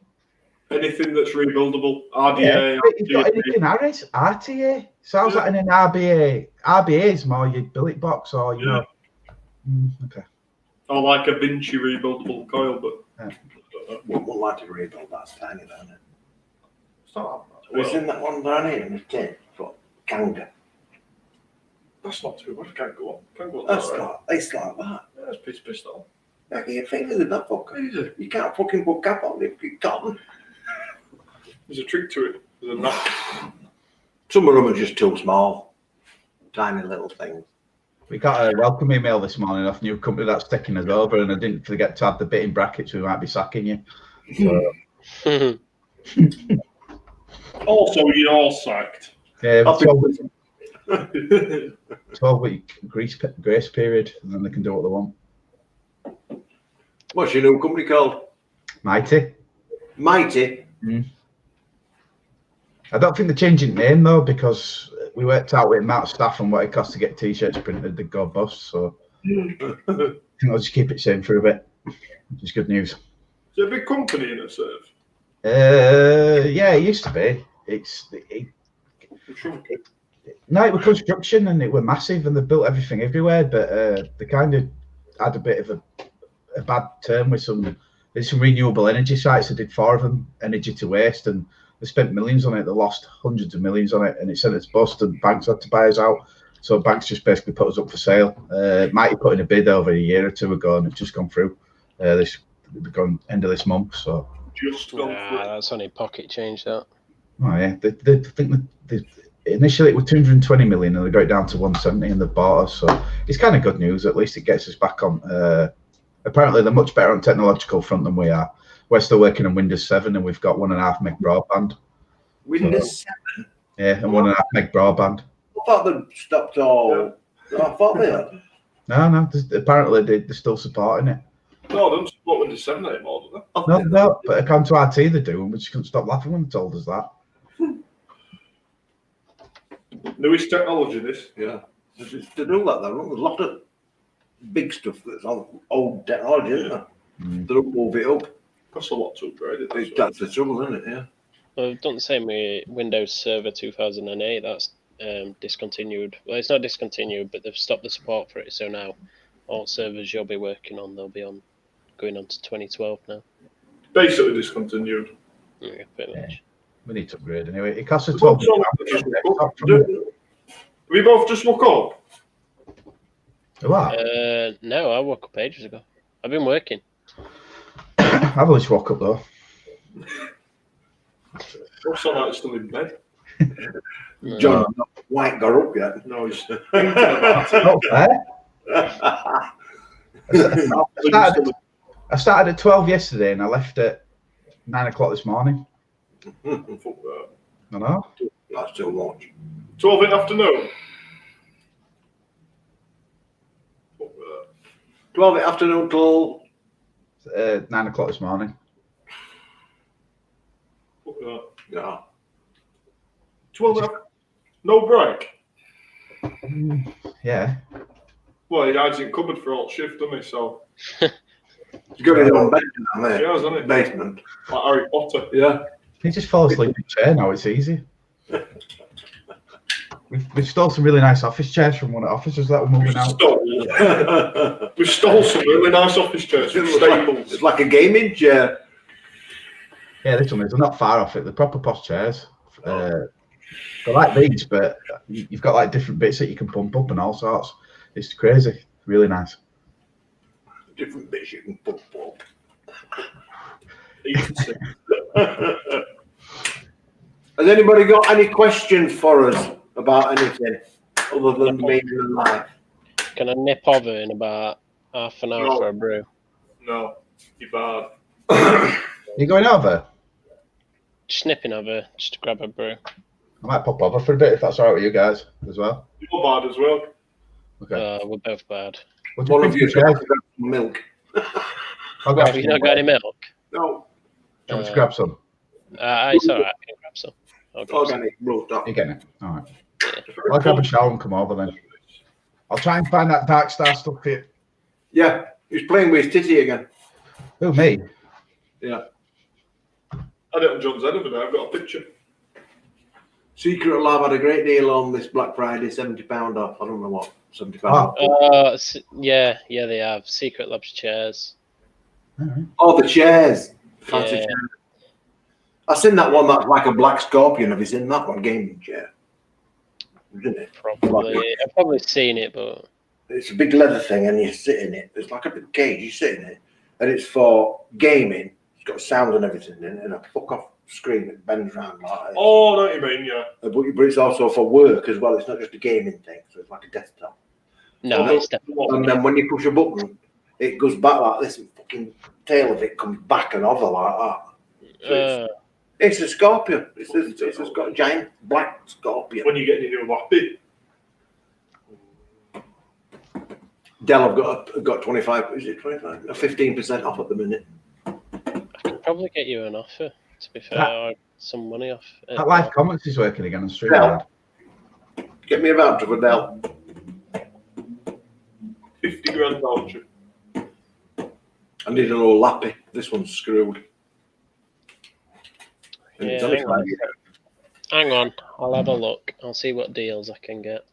Anything that's rebuildable, Yeah, RDA, but you've got anything Harris, RTA. Sounds like an RBA. RBA is more your billet box or you know. Okay. or like a Vinci rebuildable coil, but Wouldn't like to rebuild that's tiny, isn't it? it's not. We've seen that one down here in the tin for Kanga. That's not too bad. Can't go on. Can't go on. That's Right. like, it's like that. Yeah, it's piece pistol. Back of your fingers in that fucker. Easy. You can't fucking put cap on it if you can't. There's a trick to it. There's a knack. Some of them are just too small. Tiny little things. We got a welcome email this morning off new company that's taking us over, and I didn't forget to add the bit in brackets. We might be sacking you. So, Also, you're sacked. yeah, I'll be- 12-week grace period, and then they can do what they want. What's your new company called? Mighty. Mighty. I don't think they're changing name though, because we worked out with the amount of staff and what it costs to get T-shirts printed, they'd go bust. So I think I'll just keep it same for a bit, which is good news. Is it a big company in a serve? Yeah, it used to be. No, it was construction and it were massive and they built everything everywhere, but they kind of had a bit of a bad term with some renewable energy sites. They did 4 of them, energy to waste, and they spent millions on it. They lost hundreds of millions on it, and it sent its bust, and banks had to buy us out. So banks just basically put us up for sale. Mighty put in a bid over a year or two ago, and it's just gone through. This gone end of this month. So Just gone through. That's only pocket change. That. Oh yeah, they think that initially it was 220 million, and they got it down to 170, and they bought us. So it's kind of good news. At least it gets us back on. Apparently, they're much better on technological front than we are. We're still working on Windows 7, and we've got 1.5 meg broadband. Windows 7? Yeah, and 1.5 meg broadband. I thought they stopped all. I thought they had. No, apparently they're still supporting it. No, they don't support Windows 7 anymore, do they? No, but according to RT they do, and we just couldn't stop laughing when they told us that. Newest technology, this. Yeah. To do that, there's a lot of big stuff that's on old technology, isn't there? They don't move it up. Costs a lot to upgrade it. That's the trouble, isn't it? Yeah. Well, we've done the same with Windows Server 2008. That's discontinued. Well, it's not discontinued, but they've stopped the support for it. So now all servers you'll be working on, they'll be going on to 2012 now. Basically discontinued. Yeah, pretty much. We need to upgrade anyway. It costs us Have £12. we both just woke up? What? No, I woke up ages ago. I've been working. I've only just woke up though. What's that like still in bed? John White got up yet. No, he's Not fair. I started at 12 yesterday and I left at 9 o'clock this morning. Fuck that. I know. That's too much. 12 in the afternoon. Fuck that. 12 in the afternoon till 9 o'clock this morning. Fuck that. yeah. 12 in the no break. Yeah. Well, he hides in cupboard for all shift, doesn't he? So He's got his own bed down there. he has, hasn't he? Basement. Like Harry Potter. Yeah. You just fall asleep in a chair now, it's easy. We've stole some really nice office chairs from one of the officers that were moving out. We stole some really nice office chairs from Staples. It's like a gaming chair. Yeah, this one is. They're not far off it. They're proper posh chairs. They're like these, but you've got like different bits that you can pump up and all sorts. It's crazy. Really nice. Different bits you can pump up. Has anybody got any questions for us about anything other than being alive? Can I nip over in about half an hour No. for a brew? No, you're bad. You going over? Just nipping over, just to grab a brew. I might pop over for a bit if that's all right with you guys as well. You're bad as well. Okay. We're both bad. What do you One of think you of chairs? got some milk. I'll grab Have you some. not got any milk? No, Do you want me to grab some? It's alright, I can grab some. I'll grab some. organic roast up. You getting it? All right. I'll grab a shower and come over then. I'll try and find that Dark Star stuff here. Yeah, he's playing with his titty again. Who, me? Yeah. I did it on John's head over there. I've got a picture. Secret Lab had a great deal on this Black Friday, £70 off. I don't know what, £70 Oh. off. Yeah, they have. Secret Labs chairs. All right. Oh, the chairs. Fancy Yeah. chairs. I've seen that one that's like a black scorpion. Have you seen that one? Gaming chair. Isn't it? Probably. I've probably seen it, but It's a big leather thing and you sit in it. It's like a big cage. You sit in it. And it's for gaming. It's got sound and everything in it. And a fuck off screen that bends around like that. Oh, I know what you mean, yeah. But it's also for work as well. It's not just a gaming thing. So it's like a desktop. no, Oh, it's definitely. And then when you push a button, it goes back like this, and fucking tail of it comes back and over like that. So it's a scorpion. It's a giant black scorpion. When you get your new lappy. Dell have got 25. Is it 25? 15% off at the minute. I could probably get you an offer, to be fair, or some money off. That live comments is working again on stream. Yeah. Get me a voucher for Dell. 50 grand voucher. I need an old lappy. This one's screwed. And it's Yeah, only hang on. 5 years. Hang on, I'll have a look. I'll see what deals I can get.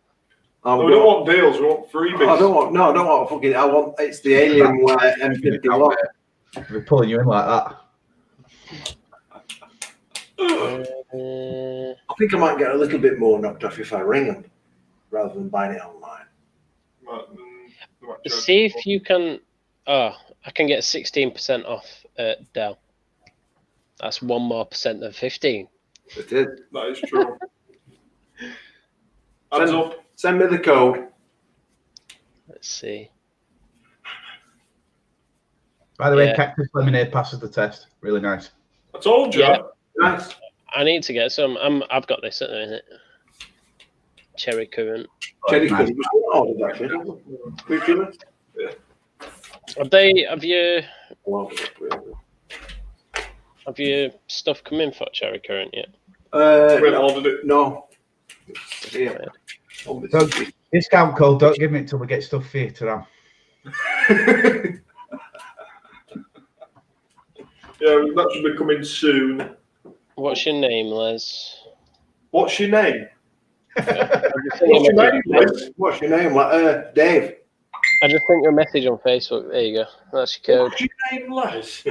I've No, we don't got- want deals, we want freebies. I don't want fucking. I want. It's the Alienware M50 lock. We're pulling you in like that. I think I might get a little bit more knocked off if I ring them rather than buying it online. See if you can. Oh, I can get 16% off at Dell. That's 1% more than 15. It is. That is true. Hands up. Send me the code. Let's see. By the way, Yeah. Cactus Lemonade passes the test. Really nice. I told you. Yeah. Nice. I need to get some. I've got this at the minute. Cherry currant. Cherry Nice. Cream was ordered actually. We've given it. Have you stuff come in for cherry currant yet? We haven't ordered it. No. Yeah. Don't, discount code, don't give me it till we get stuff for you to Yeah, that should be coming soon. What's your name, Les? What's your name? What's your name, Liz? What's your name? Dave. I just sent you a message on Facebook. There you go. That's your code. What's your name, Les?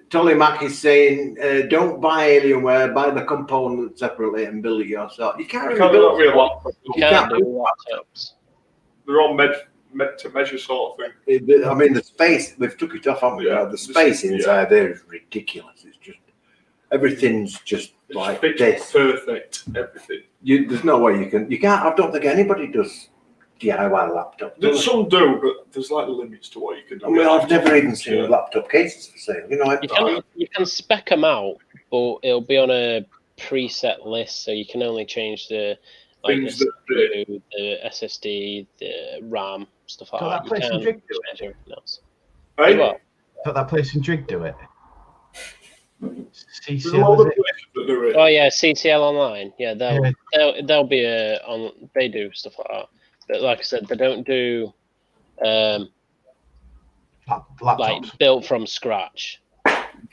Tolly Mack is saying, don't buy Alienware, buy the component separately and build it yourself. You can't You really can't do that build with a laptop. You You can't can't do laptops. They're all meant to measure sort of thing. I mean, the space, we've took it off, haven't we? Yeah. The space inside there is ridiculous. It's just, everything's just like Fits this. perfect, everything. There's no way you can't, I don't think anybody does DIY laptop. do they? Some do, but there's like limits to what you can do. I mean, I've never even seen Yeah. laptop cases for sale. You know, You can spec them out, but it'll be on a preset list, so you can only change the Things the, that CPU, the SSD, the RAM, stuff like Got that. that place in You Drigg can't do change everything else. Hey, What? Got that place in Drigg do it. there's a lot CCL, of is it? places that do it. Oh yeah, CCL Online. Yeah, Yeah. they'll be on. They do stuff like that. But like I said, they don't do Laptops. like built from scratch.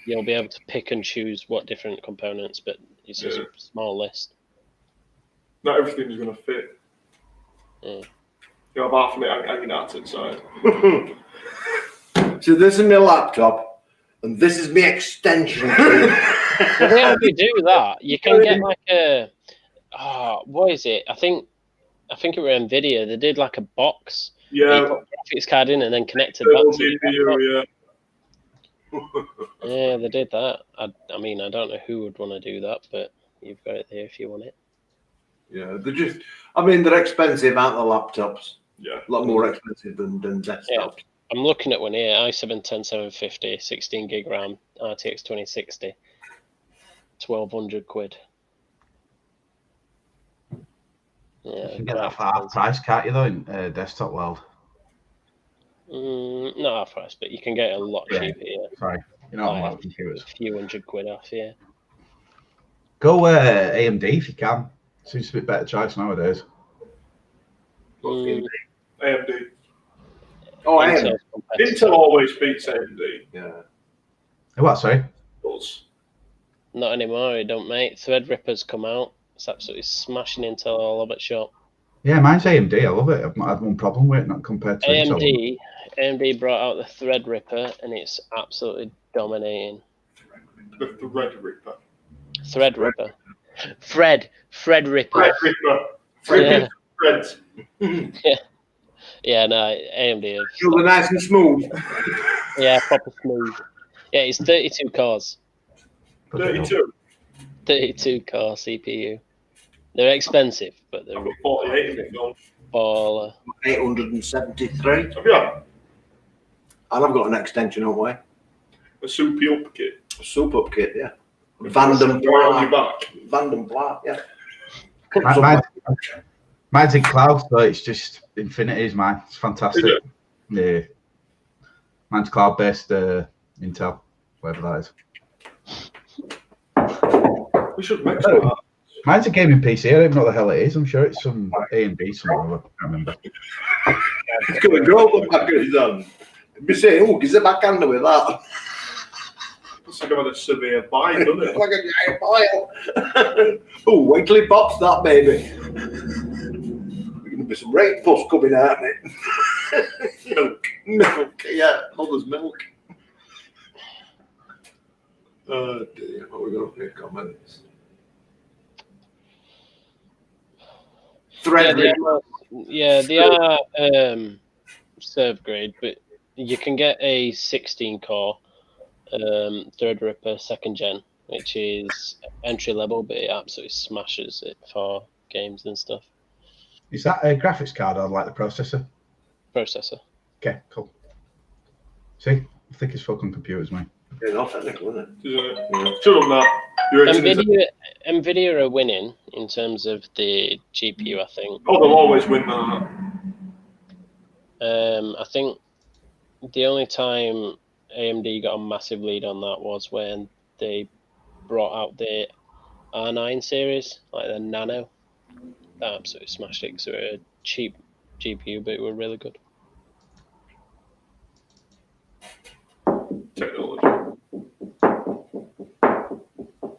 You'll be able to pick and choose what different components, but it's just Yeah. a small list. Not everything's going to fit. Yeah. You have half of it hanging out inside. So this is my laptop, and this is my extension. Well, they already do that. You can get like a what is it? I think it was Nvidia. They did like a box. You Yeah, put a graphics card in and then connected little that to your laptop. GPU, yeah. Yeah, they did that. I mean, I don't know who would want to do that, but you've got it there if you want it. Yeah, they're just, I mean, they're expensive, aren't the laptops? Yeah. A lot more expensive than desktops. I'm looking at one here, i7 10750, 16 gig RAM, RTX 2060, 1,200 quid. Yeah, You can get that for half price, can't you, though, in desktop world? Not half price, but you can get it a lot Yeah. cheaper. Yeah, Sorry. You know, Right. on computers. a few hundred quid off. Yeah. Go AMD if you can. Seems to be a better choice nowadays. Mm, AMD. Oh, I am. Intel's competitor. Intel always beats AMD. Yeah. What, sorry? Does. Not anymore, it don't, mate. Threadripper's come out. It's absolutely smashing Intel all over shop. Yeah, mine's AMD. I love it. I've not had one problem with it, not compared to Intel. AMD brought out the Threadripper, and it's absolutely dominating. The Red Ripper. Threadripper. Fred Ripper. Red Ripper. Fred. Mm. Yeah, no, AMD. Have Still they're nice and smooth. Yeah, proper smooth. Yeah, it's 32 cores. 32. 32 core CPU. They're expensive, but they're I've got 48 in it now. baller. 873. Have you? And I've got an extension on way. A soupy up kit. A soup up kit, yeah. Vanden Right on your Plat. back. Vanden Plat, yeah. Mine's in cloud, so it's just Infinity is mine. It's fantastic. Is Yeah. Mine's cloud-based Intel, whatever that is. We should make some of that. Mine's a gaming PC. I don't even know what the hell it is. I'm sure it's some A and B somewhere. I can't remember. He's got a girl the back of his hand. He'd be saying, oh, gives it back hand with that. It's like about a severe bite, doesn't it? Like a giant pile. Oh, wait till he pops that baby. There's going to be some rape pus coming out of it. Milk, yeah, mother's milk. Oh dear, what are we going to make comments? Thread they are serve grade, but you can get a 16 core Threadripper 2nd gen, which is entry level, but it absolutely smashes it for games and stuff. Is that a graphics card or like the processor? Processor. Okay, cool. See, I think it's fucking computers, mate. Yeah, not technical, isn't it? Yeah. Shut up, Matt. Nvidia are winning in terms of the GPU, I think. Oh, they'll always win that. I think the only time AMD got a massive lead on that was when they brought out the R9 series, like the Nano. That absolutely smashed it because they were a cheap GPU, but it were really good. Technology.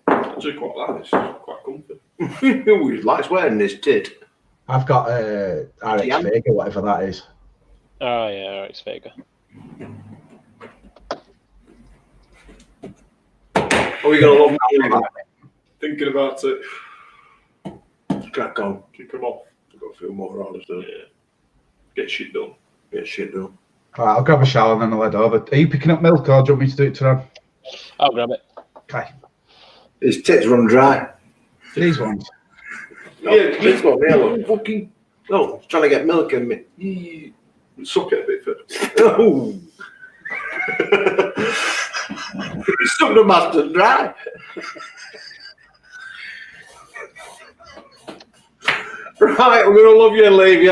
Actually, quite like this. Quite comfy. Oh, he likes wearing this tit. I've got RX Yeah. Vega, whatever that is. Oh yeah, RX Vega. Oh, you're going to love that. Thinking about it. Crack on. Kick them off. I've got a few more orders to Yeah. Get shit done. get shit done. All right, I'll grab a shower and then I'll head over. Are you picking up milk or do you want me to do it today? I'll grab it. Okay. His tits run dry. These ones. Yeah, this one, yeah, look. Fucking. No, he's trying to get milk in me. Suck it a bit first. Oh. He's stuck the mustard dry. Right, we're going to love you and leave you.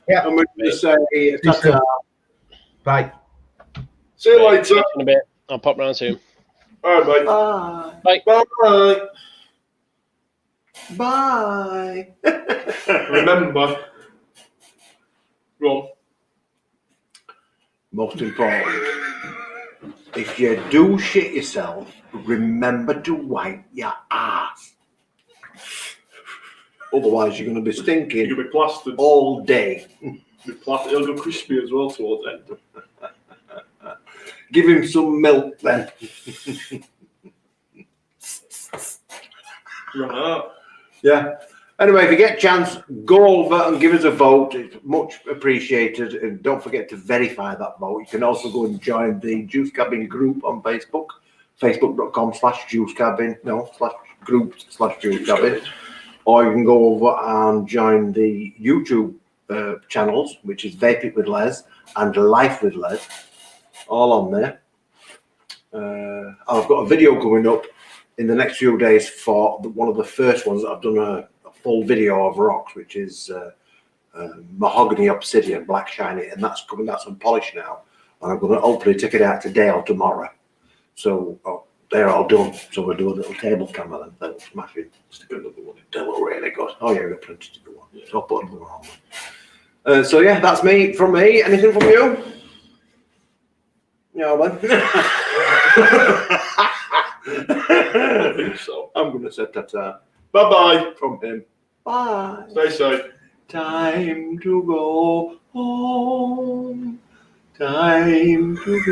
Yeah. And we're going to say ta-ta. Bye. See you later. In a bit. I'll pop round soon. All right, Bye. Bye. mate. Bye. Remember. Go Most important, if you do shit yourself, remember to wipe your ass. Otherwise, you're going to be on. stinking You'll be plastered. all day. It'll go crispy as well towards the end. Give him some milk then. Right. Yeah. Anyway, if you get a chance, go over and give us a vote. It's much appreciated. And don't forget to verify that vote. You can also go and join the Juice Cabin group on Facebook. Facebook.com/juicecabin. No, /group/Juice Cabin. Or you can go over and join the YouTube channels, which is Vape It with Les and Life with Les. All on there. I've got a video coming up in the next few days for one of the first ones that I've done a full video of rocks, which is mahogany obsidian, black shiny, and that's coming. That's unpolished now, and I'm going to hopefully take it out today or tomorrow. So they're all done. So we'll do a little table camera then. That'll smash it. Stick another one in. They look really good. Oh yeah, we've got plenty to do on. So I'll put another one on. So yeah, that's me from me. Anything from you? Yeah, man. I think so. I'm going to say ta-ta Bye bye. from him. Bye. Stay safe. Time to go home. Time to go.